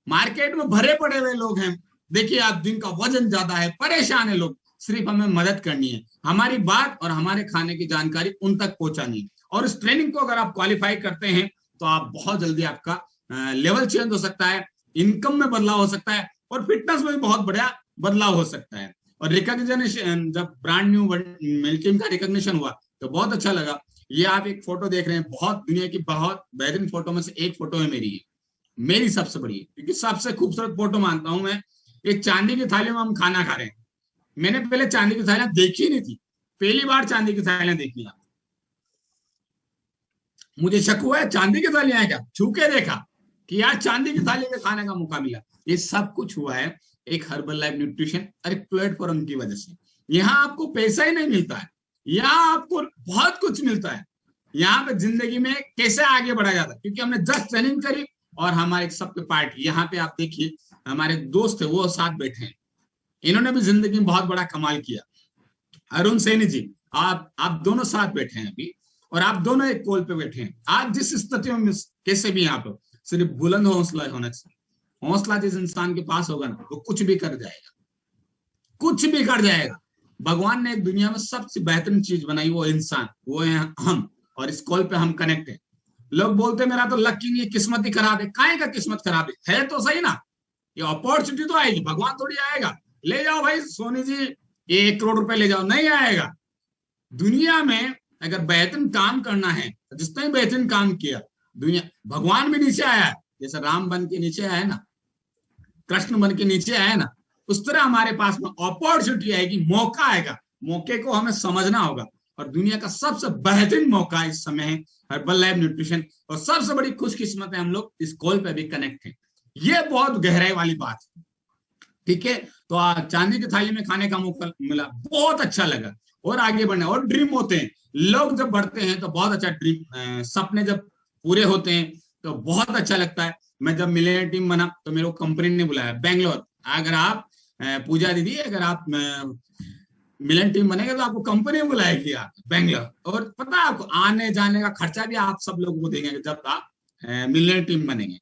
मार्केट में भरे पड़े हुए लोग हैं। देखिए आप, जिनका वजन ज्यादा है, परेशान है लोग, सिर्फ हमें मदद करनी है, हमारी बात और हमारे खाने की जानकारी उन तक पहुंचानी है। और इस ट्रेनिंग को अगर आप क्वालिफाई करते हैं तो आप बहुत जल्दी, आपका लेवल चेंज हो सकता है, इनकम में बदलाव हो सकता है, और फिटनेस में भी बहुत बड़ा बदलाव हो सकता है। और रिकॉग्निशन, जब ब्रांड न्यू मिल टीम का रिकॉग्निशन हुआ तो बहुत अच्छा लगा। ये आप एक फोटो देख रहे हैं, बहुत दुनिया की बहुत बेहतरीन फोटो में से एक फोटो है मेरी, मेरी सबसे बड़ी, क्योंकि सबसे खूबसूरत फोटो मानता हूं मैं। एक चांदी की थाली में हम खाना खा रहे हैं, मैंने पहले चांदी की थालियां देखी नहीं थी, पहली बार चांदी की थालियां देखी। मुझे शक हुआ है चांदी की थालियां क्या, छू के देखा कि यार चांदी की थाली में खाने का मौका मिला। ये सब कुछ हुआ है एक हर्बल लाइफ न्यूट्रिशन और एक प्लेटफॉर्म की वजह से। यहाँ आपको पैसा ही नहीं मिलता है, यहाँ आपको बहुत कुछ मिलता है। यहाँ पे जिंदगी में कैसे आगे बढ़ा जाता है, क्योंकि हमने जस्ट ट्रेनिंग करी और हमारे सबके पार्टी। यहाँ पे आप देखिए, हमारे दोस्त है वो साथ बैठे हैं, इन्होंने भी जिंदगी में बहुत बड़ा कमाल किया। अरुण सैनी जी, आप दोनों साथ बैठे हैं अभी, और आप दोनों एक कॉल पे बैठे हैं। आज जिस स्थिति में कैसे भी आप, सिर्फ बुलंद हौसला होना चाहिए, हौसला जिस इंसान के पास होगा ना, वो कुछ भी कर जाएगा, कुछ भी कर जाएगा। भगवान ने एक दुनिया में सबसे बेहतरीन चीज बनाई, वो इंसान, वो है हम, और इस कॉल पे हम कनेक्ट हैं। लोग बोलते मेरा तो लक ही नहीं है, किस्मत ही खराब है। काहे का किस्मत खराब है तो सही ना। ये अपॉर्चुनिटी तो आएगी, भगवान थोड़ी आएगा ले जाओ भाई सोनी जी ये 1 करोड़ रुपए ले जाओ, नहीं आएगा। दुनिया में अगर बेहतरीन काम करना है, जिसने बेहतरीन काम किया, दुनिया, भगवान भी नीचे आया है, जैसे राम बन के नीचे आया ना, कृष्ण बन के नीचे आया ना, उस तरह हमारे पास में अपॉर्चुनिटी आएगी, मौका आएगा। मौके को हमें समझना होगा। और दुनिया का सबसे बेहतरीन मौका इस समय है हर्बल लाइफ न्यूट्रिशन। और सबसे बड़ी खुशकिस्मत है हम लोग इस कॉल पे भी कनेक्ट हैं। ये बहुत गहराई वाली बात है, ठीक है। तो चांदी की थाली में खाने का मौका मिला, बहुत अच्छा लगा। और आगे बढ़ना, और ड्रीम होते हैं लोग, जब बढ़ते हैं तो बहुत अच्छा ड्रीम, सपने जब पूरे होते हैं तो बहुत अच्छा लगता है। मैं जब मिलेनियर टीम बना तो मेरे को कंपनी ने बुलाया बैंगलोर, अगर आप पूजा दीदी, अगर आप मिलेनियर टीम बनेंगे तो आपको कंपनी बुलाएगी आप बैंगलोर। और पता है आपको आने जाने का खर्चा भी आप सब लोगों को देंगे जब आप मिलेनियर टीम बनेंगे।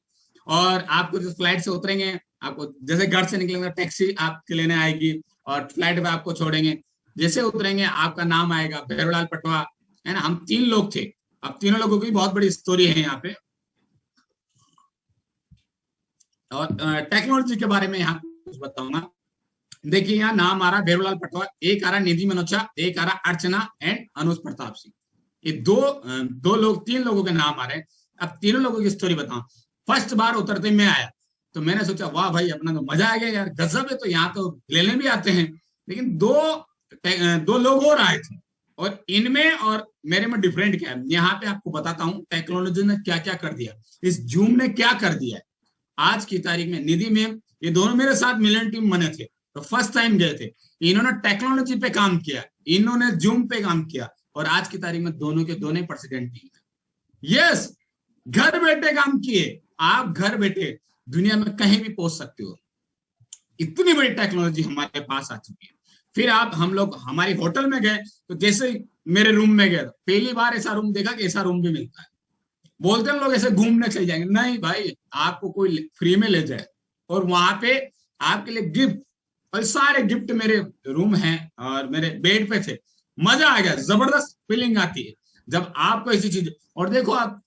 और आपको जो फ्लाइट से उतरेंगे, आपको जैसे घर से निकलेंगे टैक्सी आपके लेने आएगी और फ्लाइट पे आपको छोड़ेंगे। जैसे उतरेंगे आपका नाम आएगा भैरवलाल पटवा, है ना। हम 3 लोग थे, अब तीनों लोगों की बहुत बड़ी स्टोरी है यहाँ पे। और टेक्नोलॉजी के बारे में यहाँ कुछ बताऊंगा। देखिए यहाँ नाम आ रहा भैरवलाल पटवा, एक आ रहा निधि मनोचा, एक आ रहा अर्चना एंड अनुज प्रताप सिंह। ये दो लोग, 3 लोगों के नाम आ रहे हैं। अब तीनों लोगों की स्टोरी बताऊं। फर्स्ट बार उतरते मैं आया तो मैंने सोचा वाह भाई अपना तो मजा आ गया यार, गजब है। तो यहाँ तो लेने भी आते हैं। लेकिन दो लोग और आए थे, और इनमें और मेरे में डिफरेंट क्या है, यहाँ पे आपको बताता हूँ टेक्नोलॉजी ने क्या क्या कर दिया, इस जूम ने क्या कर दिया। आज की तारीख में निधि मैम, ये दोनों मेरे साथ मिलन टीम बने थे, तो फर्स्ट टाइम गए थे। इन्होंने टेक्नोलॉजी पे काम किया, इन्होंने जूम पे काम किया, और आज की तारीख में दोनों के दोनों प्रेसिडेंट टीम है। यस, घर बैठे काम किए। आप घर बैठे दुनिया में कहीं भी पहुंच सकते हो, इतनी बड़ी टेक्नोलॉजी हमारे पास आ चुकी है। फिर आप, हम लोग हमारे होटल में गए तो जैसे मेरे रूम में गए, पहली बार ऐसा रूम देखा कि ऐसा रूम भी मिलता है। बोलते हैं लोग ऐसे घूमने चले जाएंगे, नहीं भाई, आपको कोई फ्री में ले जाए, और वहां पे आपके लिए गिफ्ट, और सारे गिफ्ट मेरे रूम है और मेरे बेड पे थे। मजा आ गया, जबरदस्त फीलिंग आती है जब आपको ऐसी चीज। और देखो आप,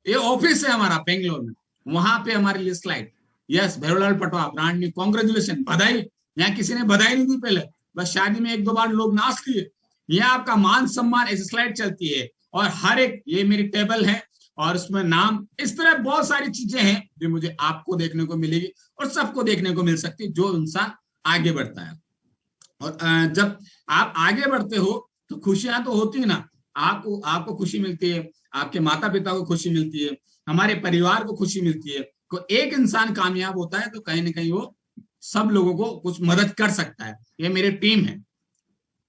ये ऑफिस है हमारा बेंगलोर में, वहां पे हमारे लिए slide, yes Bhairavlal Patwa brand new, congratulation, बधाई। यहाँ किसी ने बधाई नहीं दी पहले, बस शादी में 1-2 बार लोग नाच लिए। यहाँ आपका मान सम्मान, ऐसी स्लाइड चलती है। और हर एक, ये मेरी टेबल है और उसमें नाम, इस तरह बहुत सारी चीजें हैं जो मुझे आपको देखने को मिलेगी और सबको देखने को मिल सकती है जो इंसान आगे बढ़ता है। और जब आप आगे बढ़ते हो तो खुशियां तो होती है ना, आपको खुशी मिलती है, आपके माता पिता को खुशी मिलती है, हमारे परिवार को खुशी मिलती है। को एक इंसान कामयाब होता है तो कहीं ना कहीं वो सब लोगों को कुछ मदद कर सकता है। ये मेरी टीम है,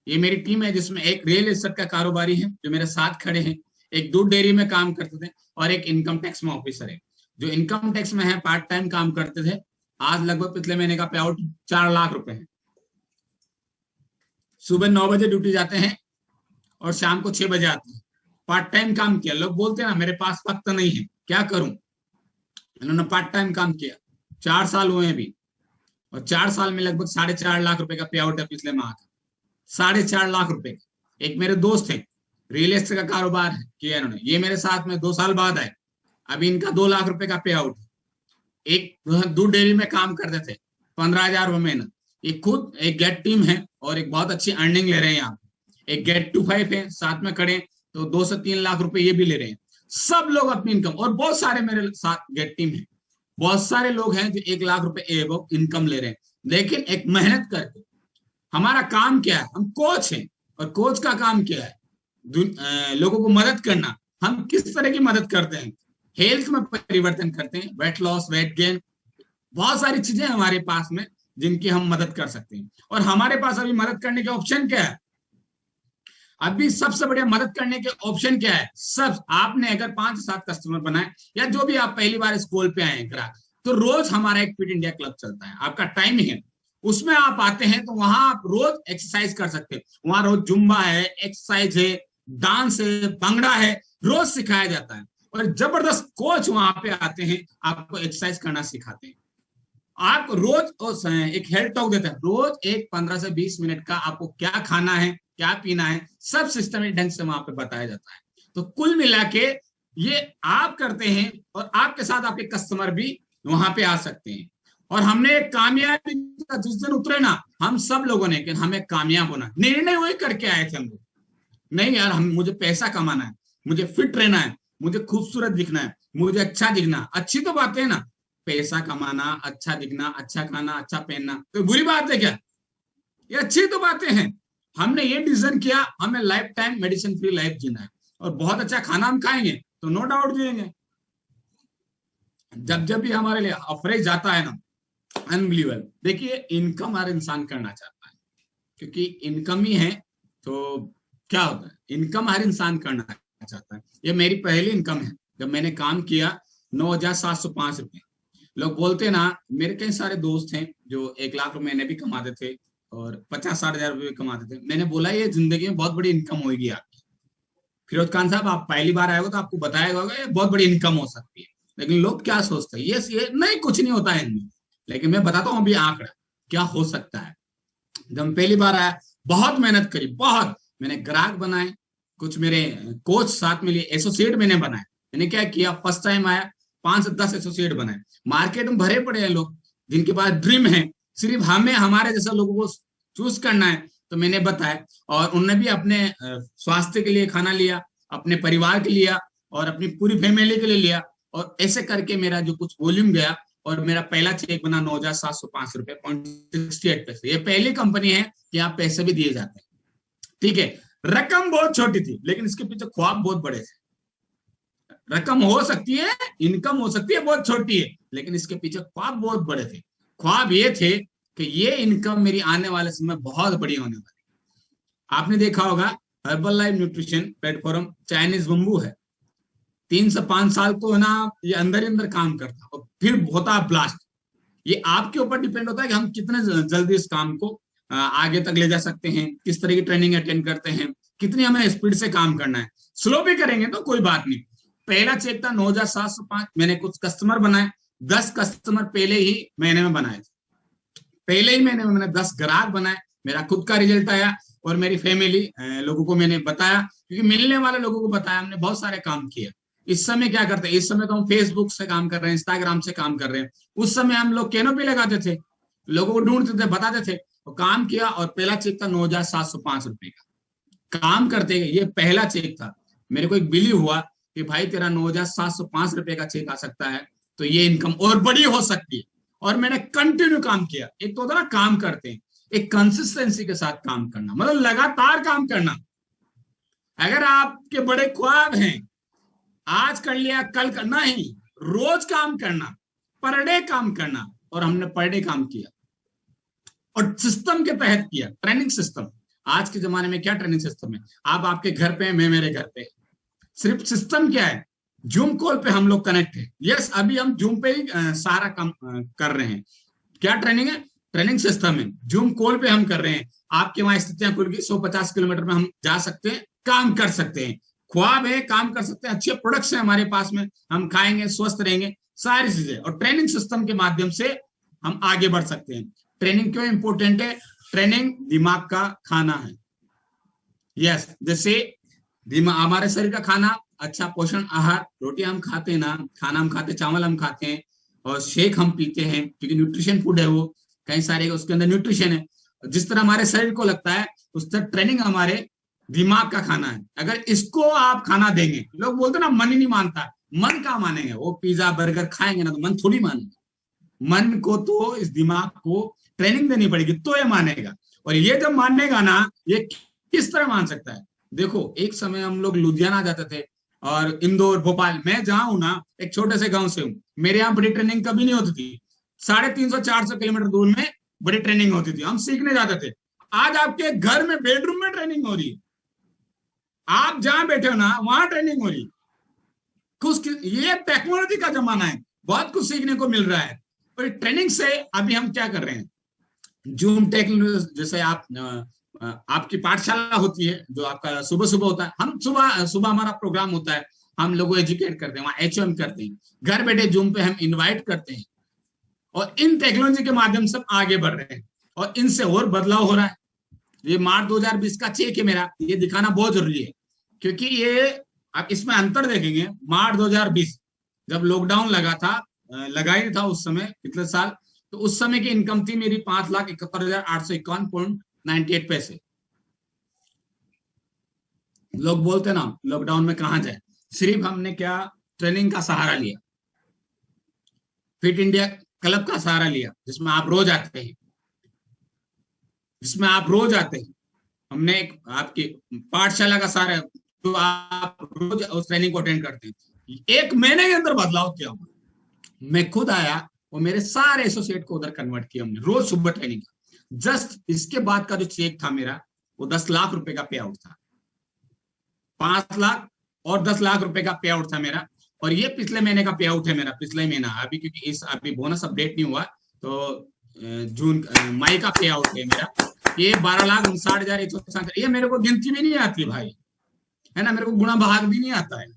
ये मेरी टीम है जिसमें एक रियल एस्टेट का कारोबारी है जो मेरे साथ खड़े हैं, एक दूध डेयरी में काम करते थे, और एक इनकम टैक्स में ऑफिसर है जो इनकम टैक्स में है, पार्ट टाइम काम करते थे। आज लगभग पिछले महीने का पे आउट 4 लाख रुपए है। सुबह 9 बजे ड्यूटी जाते हैं और शाम को 6 बजे आते हैं। पार्ट टाइम काम किया। लोग बोलते हैं ना मेरे पास वक्त नहीं है, क्या करूं। इन्होंने पार्ट टाइम काम किया, 4 साल हुए हैं अभी, और 4 साल में लगभग 4.5 लाख रुपए का पे आउट है पिछले माह का, 4.5 लाख रुपए। एक मेरे दोस्त है, रियल एस्टेट का कारोबार है किया इन्होंने, ये मेरे साथ में 2 साल बाद आए, अभी इनका 2 लाख रुपए का पे आउट। एक दूध डेयरी में काम करते थे, 15,000 रुपए महीना। ये खुद एक गेट टीम है और एक बहुत अच्छी अर्निंग ले रहे हैं यहाँ। एक गेट 25 है साथ में खड़े, तो 2 से 3 लाख रुपए ये भी ले रहे हैं। सब लोग अपनी इनकम, और बहुत सारे मेरे साथ गेट टीम है, बहुत सारे लोग हैं जो 1 लाख रुपए एबव इनकम ले रहे हैं, लेकिन एक मेहनत करके। हमारा काम क्या है, हम कोच हैं, और कोच का काम क्या है, लोगों को मदद करना। हम किस तरह की मदद करते हैं, हेल्थ में परिवर्तन करते हैं, वेट लॉस, वेट गेन, बहुत सारी चीजें हमारे पास में जिनकी हम मदद कर सकते हैं। और हमारे पास अभी मदद करने के ऑप्शन क्या है, अभी सबसे बढ़िया मदद करने के ऑप्शन क्या है, सब आपने अगर 5 से 7 कस्टमर बनाए, या जो भी आप पहली बार स्कूल पे आए हैं ग्राहक, तो रोज हमारा एक फिट इंडिया क्लब चलता है, आपका टाइम है, उसमें आप आते हैं तो वहां आप रोज एक्सरसाइज कर सकते हैं। वहां रोज जुम्बा है, एक्सरसाइज है, डांस है, भंगड़ा है, रोज सिखाया जाता है। और जबरदस्त कोच वहां पे आते हैं, आपको एक्सरसाइज करना सिखाते हैं। आप रोज एक हेल्थ टॉक देते हैं, रोज एक 15 से 20 मिनट का आपको क्या खाना है, क्या पीना है, सब सिस्टमेटिक ढंग से वहां पे बताया जाता है। तो कुल मिला के ये आप करते हैं और आपके साथ आपके कस्टमर भी वहां पे आ सकते हैं। और हमने एक कामयाबी जिस दिन उतरे ना हम सब लोगों ने कि हमें कामयाब होना, निर्णय वही करके आए थे हम लोग। नहीं यार, हम मुझे पैसा कमाना है, मुझे फिट रहना है, मुझे खूबसूरत दिखना है, मुझे अच्छा दिखना, अच्छी तो बात है ना, पैसा कमाना, अच्छा दिखना, अच्छा खाना, अच्छा पहनना, तो बुरी बात है क्या? ये अच्छी तो बातें हैं। हमने ये डिसीजन किया, हमें lifetime medicine free life जीना है और बहुत अच्छा खाना हम खाएंगे तो नो डाउट जिएंगे। जब जब भी हमारे लिए अफरेज जाता है ना, अनबिलीवेबल। देखिए, इनकम हर इंसान करना चाहता है, क्योंकि इनकम ही है तो क्या होता है, इनकम हर इंसान करना चाहता है। ये मेरी पहली इनकम है, जब मैंने काम किया 9,705 रुपए। लोग बोलते ना, मेरे कई सारे दोस्त हैं जो 1 लाख रुपए महीने भी कमाते थे और 50-60 हजार रुपए भी कमाते थे। मैंने बोला ये जिंदगी में बहुत बड़ी इनकम होगी आपकी। फिरोज खान साहब, आप पहली बार आए हो तो आपको बताया होगा ये बहुत बड़ी इनकम हो सकती है। लेकिन लोग क्या सोचते हैं, ये नहीं, कुछ नहीं होता है इनमें। लेकिन मैं बताता हूँ अभी आंकड़ा क्या हो सकता है। जब पहली बार आया, बहुत मेहनत करी, बहुत मैंने ग्राहक बनाए, कुछ मेरे कोच साथ में लिए, एसोसिएट मैंने बनाए। मैंने क्या किया, फर्स्ट टाइम आया 5 से 10 एसोसिएट बनाए। मार्केट में भरे पड़े हैं लोग जिनके पास ड्रीम है, सिर्फ हमें हमारे जैसा लोगों को चूज करना है। तो मैंने बताया और उन्होंने भी अपने स्वास्थ्य के लिए खाना लिया, अपने परिवार के लिया और अपनी पूरी फैमिली के लिए लिया। और ऐसे करके मेरा जो कुछ वॉल्यूम गया और मेरा पहला चेक बना 9,705 रुपए 68 पैसे। ये पहली कंपनी है कि आप पैसे भी दिए जाते हैं। ठीक है, रकम बहुत छोटी थी लेकिन इसके पीछे ख्वाब बहुत बड़े थे। रकम हो सकती है, इनकम हो सकती है बहुत छोटी है, लेकिन इसके पीछे ख्वाब बहुत बड़े थे। ख्वाब ये थे कि ये इनकम मेरी आने वाले समय बहुत बड़ी होने वाली। आपने देखा होगा herbal life nutrition platform Chinese bamboo है, 3 से 5 साल तो है ना ये अंदर ही अंदर काम करता और फिर होता ब्लास्ट। ये आपके ऊपर डिपेंड होता है कि हम कितने जल्दी इस काम को आगे तक ले जा सकते हैं, किस तरह की ट्रेनिंग अटेंड करते हैं, कितनी हमें स्पीड से काम करना है। स्लो भी करेंगे तो कोई बात नहीं। पहला चेक था 9,705। मैंने कुछ कस्टमर बनाए, 10 कस्टमर पहले ही महीने में बनाए थे। पहले ही महीने में मैंने 10 ग्राहक बनाए, मेरा खुद का रिजल्ट आया और मेरी फैमिली लोगों को मैंने बताया, क्योंकि मिलने वाले लोगों को बताया। हमने बहुत सारे काम किए। इस समय क्या करते हैं, इस समय तो हम फेसबुक से काम कर रहे हैं, इंस्टाग्राम से काम कर रहे हैं। उस समय हम लोग कैनोपी लगाते थे, लोगों को ढूंढते थे, बताते थे, तो काम किया और पहला चेक था 9,705 रुपए का। काम करते ये पहला चेक था। मेरे को एक बिलीव हुआ कि भाई तेरा 9,705 रुपए का चेक आ सकता है तो ये इनकम और बड़ी हो सकती है। और मैंने कंटिन्यू काम किया। एक तो होता ना काम करते हैं, एक कंसिस्टेंसी के साथ काम करना, मतलब लगातार काम करना। अगर आपके बड़े ख्वाब हैं, आज कर लिया कल करना ही, रोज काम करना, पर डे काम करना। और हमने पर डे काम किया और सिस्टम के तहत किया, ट्रेनिंग सिस्टम। आज के जमाने में क्या ट्रेनिंग सिस्टम है, आप आपके घर पे, मैं मेरे घर पे। सिर्फ सिस्टम क्या है, जूम कॉल पे हम लोग कनेक्ट है। यस, अभी हम जूम पे ही सारा काम कर रहे हैं। क्या ट्रेनिंग है, ट्रेनिंग सिस्टम है, जूम कॉल पे हम कर रहे हैं। आपके वहां स्थितियां खुल गई, 150 किलोमीटर में हम जा सकते हैं, काम कर सकते हैं। ख्वाब है, काम कर सकते हैं, अच्छे प्रोडक्ट्स है हमारे पास में, हम खाएंगे, स्वस्थ रहेंगे, सारी चीजें। और ट्रेनिंग सिस्टम के माध्यम से हम आगे बढ़ सकते हैं। ट्रेनिंग क्यों इंपॉर्टेंट है, ट्रेनिंग दिमाग का खाना है। यस, जैसे दिमाग, हमारे शरीर का खाना, अच्छा पोषण आहार, रोटी हम खाते हैं ना, खाना हम खाते, चावल हम खाते हैं और शेक हम पीते हैं, क्योंकि न्यूट्रिशन फूड है वो, कई सारे उसके अंदर न्यूट्रिशन है। जिस तरह हमारे शरीर को लगता है, उस तरह ट्रेनिंग हमारे दिमाग का खाना है। अगर इसको आप खाना देंगे, लोग बोलते ना मन ही नहीं मानता, मन का मानेंगे, वो पिज्जा बर्गर खाएंगे ना तो मन थोड़ी मानेंगे। मन को तो, इस दिमाग को ट्रेनिंग देनी पड़ेगी तो ये मानेगा। और ये जब मानेगा ना, ये किस तरह मान सकता है। देखो, एक समय हम लोग लुधियाना जाते थे और इंदौर, भोपाल, मैं जहां हूं ना, एक छोटे से गांव से हूं, मेरे यहाँ बड़ी ट्रेनिंग कभी नहीं होती थी। 350-400 किलोमीटर दूर में बड़ी ट्रेनिंग होती थी, हम सीखने जाते थे। आज आपके घर में, बेडरूम में ट्रेनिंग हो रही है। आप जहां बैठे हो ना, वहां ट्रेनिंग हो रही। कुछ, ये टेक्नोलॉजी का जमाना है, बहुत कुछ सीखने को मिल रहा है। और ट्रेनिंग से अभी हम क्या कर रहे हैं, जूम टेक्नोलॉजी, जैसे आप आपकी पाठशाला होती है, जो आपका सुबह सुबह होता है, हम सुबह सुबह हमारा प्रोग्राम होता है, हम लोगों को एजुकेट करते हैं, वहां HM करते हैं। घर बैठे जूम पे हम इनवाइट करते हैं और इन टेक्नोलॉजी के माध्यम से हम आगे बढ़ रहे हैं और इनसे और बदलाव हो रहा है। ये मार्च 2020 का चेक है मेरा, ये दिखाना बहुत जरूरी है, क्योंकि ये आप इसमें अंतर देखेंगे। मार्च 2020 जब लॉकडाउन लगा था, लगा ही था उस समय, पिछले साल, तो उस समय की इनकम थी मेरी 5,71,851.98 पैसे। लोग बोलते ना लॉकडाउन में कहाँ जाए, सिर्फ हमने क्या, ट्रेनिंग का सहारा लिया, फिट इंडिया क्लब का सहारा लिया, जिसमें आप रोज आते हैं, जिसमें आप रोज आते हैं। हमने एक आपकी पाठशाला का सहारा, तो आप रोज उस ट्रेनिंग को अटेंड करते हैं। एक महीने के अंदर बदलाव क्या हुआ, मैं खुद आया और मेरे सारे एसोसिएट को उधर कन्वर्ट किया हमने, रोज सुबह ट्रेनिंग का। जस्ट इसके बाद का जो चेक था मेरा, वो 10 लाख रुपए का पे आउट था। 5 लाख और 10 लाख रुपए का पे आउट था मेरा। और ये पिछले महीने का पे आउट है मेरा, पिछले महीना अभी, क्योंकि इस अभी बोनस अपडेट नहीं हुआ, तो जून मई का पे आउट है मेरा। ये 12,59,167, ये मेरे को गिनती भी नहीं आती भाई, है ना, मेरे को गुणा भाग भी नहीं आता है,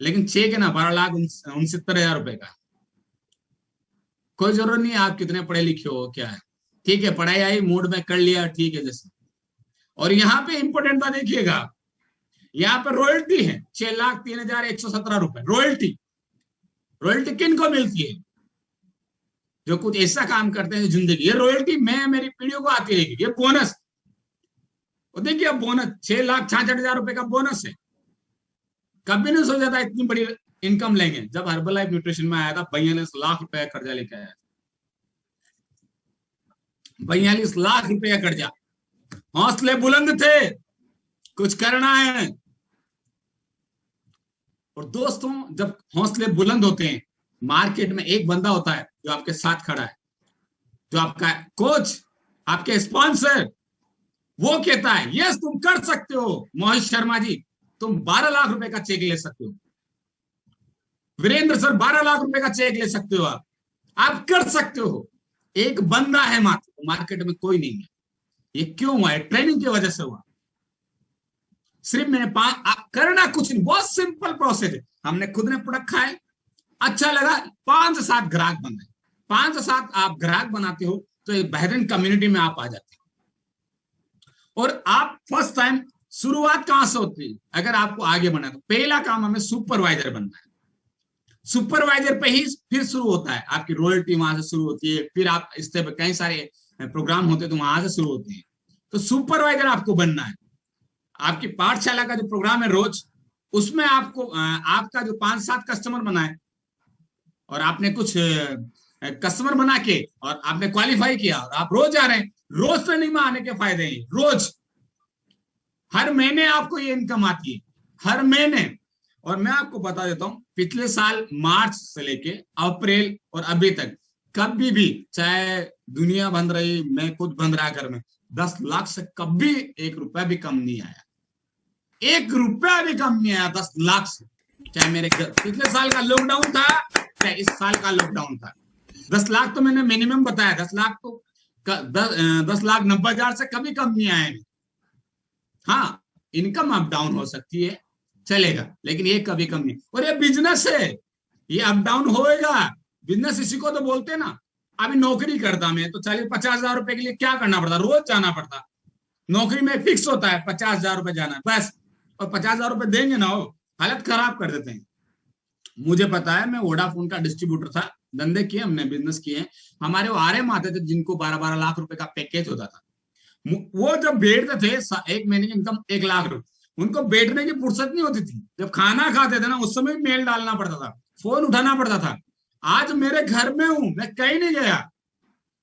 लेकिन चेक है ना 12,69,हजार रुपए का। कोई जरूरत नहीं है आप कितने पढ़े लिखे हो, क्या है, ठीक है, पढ़ाई आई मूड में कर लिया, ठीक है जैसे। और यहाँ पे इंपोर्टेंट बात देखिएगा, यहाँ पे रॉयल्टी है 6,03,117 रुपए रॉयल्टी। रॉयल्टी किन को मिलती है, जो कुछ ऐसा काम करते हैं जिंदगी, ये रॉयल्टी मैं मेरी पीढ़ियों को आती रहेगी। ये बोनस, और देखिए अब बोनस 6,66,000 रुपए का बोनस है। कभी नहीं सोचा था इतनी बड़ी इनकम लेंगे। जब हर्बल लाइफ न्यूट्रिशन में आया था, 42 लाख रुपए का कर्जा लेके आया, 42 लाख रुपए का कर्जा। हौसले बुलंद थे, कुछ करना है। और दोस्तों, जब हौसले बुलंद होते हैं, मार्केट में एक बंदा होता है जो आपके साथ खड़ा है, जो आपका कोच, आपके स्पॉन्सर, वो कहता है यस तुम कर सकते हो, मोहित शर्मा जी तुम 12 लाख रुपए का चेक ले सकते हो, वीरेंद्र सर 12 लाख रुपए का चेक ले सकते हो, आप कर सकते हो। एक बंदा है मात्र, मार्केट में कोई नहीं है। ये क्यों हुआ है, ट्रेनिंग की वजह से हुआ। सिर्फ मैंने करना कुछ नहीं, बहुत सिंपल प्रोसेस है। हमने खुद ने प्रोडक्ट खाए, अच्छा लगा, 5 से 7 ग्राहक बन गए। 5 से 7 आप ग्राहक बनाते हो तो एक बेहतरीन कम्युनिटी में आप आ जाते हो। और आप फर्स्ट टाइम, शुरुआत कहां से होती है, अगर आपको आगे बढ़ना है तो पहला काम हमें सुपरवाइजर बनना है। सुपरवाइजर पे ही फिर शुरू होता है आपकी रॉयल्टी, वहां से शुरू होती है। फिर आप इस तरह कई सारे प्रोग्राम होते हैं तो वहां से शुरू होते हैं। तो सुपरवाइजर आपको बनना है। आपकी पाठशाला का जो प्रोग्राम है रोज, उसमें आपको आपका जो 5-7 कस्टमर बनाए, और आपने कुछ कस्टमर बना के और आपने क्वालिफाई किया, और आप रोज आ रहे हैं, रोज ट्रेनिंग में आने के फायदे हैं। रोज हर महीने आपको ये इनकम आती है, हर महीने। और मैं आपको बता देता हूं, पिछले साल मार्च से लेके अप्रैल और अभी तक कभी भी, चाहे दुनिया बंद रही, मैं खुद बंद रहा घर में, 10 लाख से कभी 1 रुपया भी कम नहीं आया। 1 रुपया भी कम नहीं आया 10 लाख से। चाहे मेरे पिछले साल का लॉकडाउन था, चाहे इस साल का लॉकडाउन था, 10 लाख तो मैंने मिनिमम बताया। 10 लाख तो 10,90,000 से कभी कम नहीं आए। हाँ, इनकम अप डाउन हो सकती है, चलेगा, लेकिन ये कभी कम नहीं। और ये बिजनेस है, ये अप डाउन होएगा। बिजनेस इसी को तो बोलते हैं ना। अभी नौकरी करता मैं तो 40-50 हजार रुपए के लिए क्या करना पड़ता, रोज जाना पड़ता। नौकरी में फिक्स होता है 50 हजार रुपए जाना बस, और 50 हजार रुपए देंगे ना, वो हालत खराब कर देते हैं। मुझे पता है, मैं वोडाफोन का डिस्ट्रीब्यूटर था, धंधे किए हमने, बिजनेस किए। हमारे वो आरएम आते थे जिनको 12-12 लाख रुपए का पैकेज होता था। वो जब बैठते थे, एक महीने की इनकम 1 लाख रुपए, उनको बैठने की फुर्सत नहीं होती थी। जब खाना खाते थे ना, उस समय मेल डालना पड़ता था, फोन उठाना पड़ता था। आज मेरे घर में हूं, मैं कहीं नहीं गया,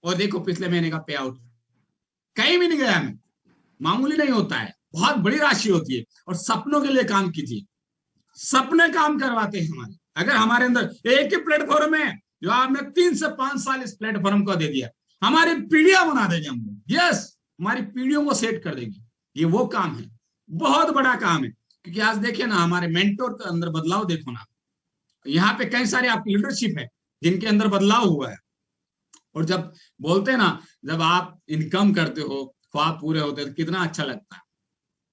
और देखो पिछले महीने का पे आउट, कहीं भी नहीं गया मैं। मामूली नहीं होता है, बहुत बड़ी राशि होती है। और सपनों के लिए काम कीजिए, सपने काम करवाते हैं हमारे। अगर हमारे अंदर एक ही प्लेटफॉर्म है, जो आपने 3 से 5 साल इस प्लेटफॉर्म को दे दिया, हमारी पीढ़ियां बना देंगे हम लोग। यस, हमारी पीढ़ियों को सेट कर देंगे। ये वो काम है, बहुत बड़ा काम है। क्योंकि आज देखिए ना, हमारे मेंटोर के अंदर बदलाव देखो ना, यहाँ पे कई सारे आपकी लीडरशिप है जिनके अंदर बदलाव हुआ है। और जब बोलते हैं ना, जब आप इनकम करते हो, ख्वाब पूरे होते हैं, तो कितना अच्छा लगता है।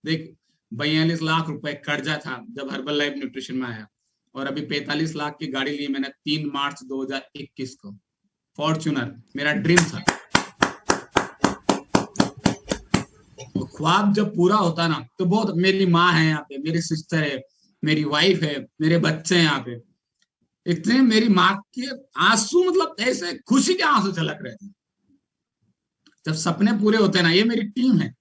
देख, 42 लाख रुपए कर्जा था जब हर्बल लाइफ न्यूट्रिशन में आया, और अभी 45 लाख की गाड़ी ली मैंने 3 मार्च 2021 को। फॉर्च्यूनर मेरा ड्रीम था। तो ख्वाब जब पूरा होता ना तो बहुत, मेरी माँ है यहाँ पे, मेरी सिस्टर है, मेरी वाइफ है, मेरे बच्चे हैं यहाँ पे, इतने मेरी माँ के आंसू, मतलब ऐसे खुशी के आंसू छलक रहे थे जब सपने पूरे होते हैं ना। ये मेरी टीम है,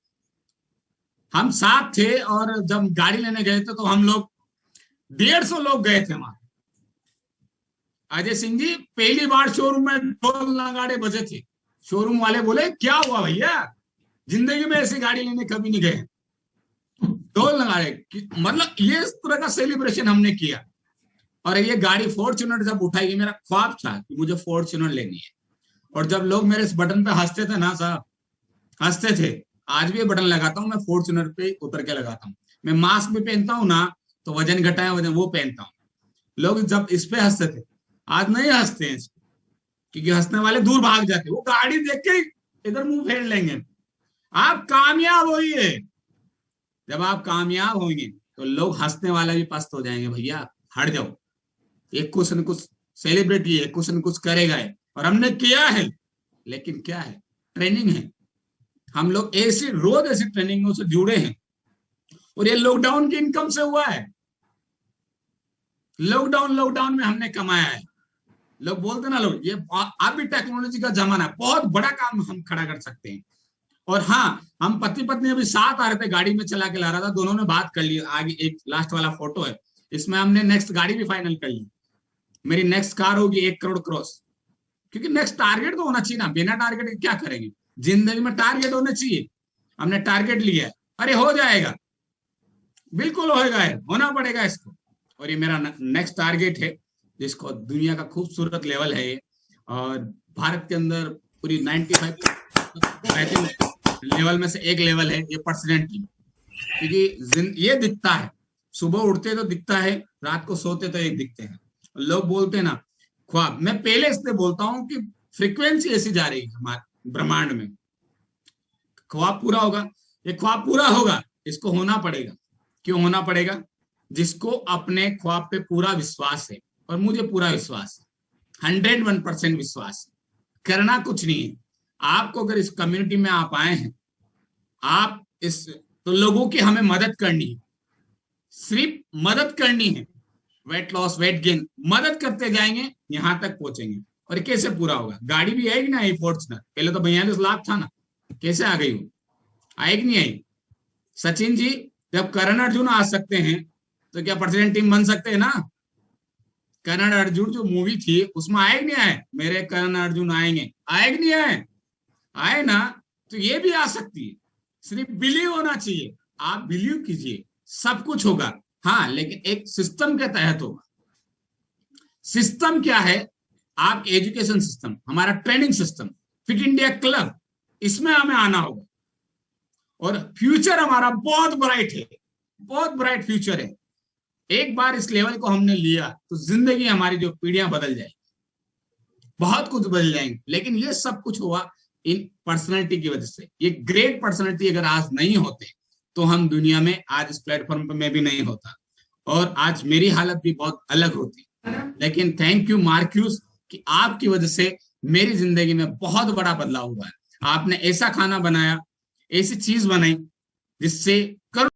हम साथ थे। और जब गाड़ी लेने गए थे तो हम लोग 150 लोग गए थे वहां। अजय सिंह जी, पहली बार शोरूम में ढोल नगाड़े बजे थे। शोरूम वाले बोले क्या हुआ भैया, जिंदगी में ऐसी गाड़ी लेने कभी नहीं गए। ढोल नगाड़े मतलब ये इस तरह का सेलिब्रेशन हमने किया। और ये गाड़ी फॉर्च्यूनर जब उठाई, मेरा ख्वाब था कि मुझे फॉर्च्यूनर लेनी है। और जब लोग मेरे इस बटन पे हंसते थे ना साहब, हंसते थे, आज भी ये बटन लगाता हूँ मैं, फॉर्च्यूनर पे उतर के लगाता हूँ। मैं मास्क भी पहनता हूँ ना, तो वजन घटाया वजन वो पहनता हूँ। लोग जब इस पे हंसते थे, आज नहीं हंसते हैं इस पे, क्योंकि हंसने वाले दूर भाग जाते, वो गाड़ी देख के इधर मुंह फेर लेंगे। आप कामयाब होइए, जब आप कामयाब होंगे तो लोग हंसने वाला भी पस्त हो जाएंगे, भैया हट जाओ, एक कुछ न कुछ सेलिब्रिटी है, कुछ न कुछ करेगा है। और हमने किया है, लेकिन क्या है, ट्रेनिंग है। हम लोग ऐसी रोज ऐसी ट्रेनिंगों से जुड़े हैं, और ये लॉकडाउन की इनकम से हुआ है। लॉकडाउन में हमने कमाया है। लोग बोलते ना, लोग ये अब भी टेक्नोलॉजी का जमाना है, बहुत बड़ा काम हम खड़ा कर सकते हैं। और हाँ, हम पति पत्नी अभी साथ आ रहे थे, गाड़ी में चला के ला रहा था, दोनों ने बात कर ली। आगे एक लास्ट वाला फोटो है, इसमें हमने नेक्स्ट गाड़ी भी फाइनल कर ली। मेरी नेक्स्ट कार होगी 1 करोड़ क्रॉस, क्योंकि नेक्स्ट टारगेट तो होना चाहिए ना, बिना टारगेट के क्या करेंगे। जिंदगी में टारगेट होने चाहिए। हमने टारगेट लिया है, अरे हो जाएगा, बिल्कुल होएगा, है होना पड़ेगा इसको। और ये मेरा नेक्स्ट टारगेट है, जिसको दुनिया का खूबसूरत लेवल है ये, और भारत के अंदर पूरी 95 लेवल में से एक लेवल है ये पर्सनैलिटी। क्योंकि ये दिखता है, सुबह उठते तो दिखता है, रात को सोते तो एक दिखते हैं। लोग बोलते हैं ना ख्वाब, मैं पहले इसलिए बोलता हूं कि फ्रीक्वेंसी ऐसी जा रही है हमारे ब्रह्मांड में, ख्वाब पूरा होगा। ये ख्वाब पूरा होगा, इसको होना पड़ेगा। क्यों होना पड़ेगा? जिसको अपने ख्वाब पे पूरा विश्वास है, और मुझे पूरा विश्वास है, 101% विश्वास है। करना कुछ नहीं है आपको। अगर इस कम्युनिटी में आप आए हैं, आप इस, तो लोगों की हमें मदद करनी है, सिर्फ मदद करनी है। वेट लॉस, वेट गेन, मदद करते जाएंगे, यहां तक पहुंचेंगे। और कैसे पूरा होगा? गाड़ी भी आएगी ना, फॉर्च्यूनर पहले तो 42 लाख था ना, कैसे आ गई वो? आएगी नहीं आई? सचिन जी, जब करण अर्जुन आ सकते हैं तो क्या प्रेसिडेंट टीम बन सकते हैं ना? करण अर्जुन जो मूवी थी उसमें आए नहीं आए, मेरे करण अर्जुन आएंगे, आए नहीं आए? आए ना, तो ये भी आ सकती है। सिर्फ बिलीव होना चाहिए, आप बिलीव कीजिए, सब कुछ होगा। हाँ, लेकिन एक सिस्टम के तहत होगा। सिस्टम क्या है? आप एजुकेशन सिस्टम, हमारा training system, fit India club, इसमें हमें आना होगा। और फ्यूचर हमारा बहुत ब्राइट है, बहुत ब्राइट फ्यूचर है। एक बार इस लेवल को हमने लिया तो जिंदगी हमारी जो पीढ़ियां बदल जाएगी, बहुत कुछ बदल जाएंगे। लेकिन ये सब कुछ हुआ इन पर्सनैलिटी की वजह से। ये ग्रेट पर्सनैलिटी अगर आज नहीं होते तो हम दुनिया में आज इस प्लेटफॉर्म पर मैं भी नहीं होता, और आज मेरी हालत भी बहुत अलग होती। लेकिन थैंक यू मार्क्यूस, कि आपकी वजह से मेरी जिंदगी में बहुत बड़ा बदलाव हुआ है। आपने ऐसा खाना बनाया, ऐसी चीज बनाई जिससे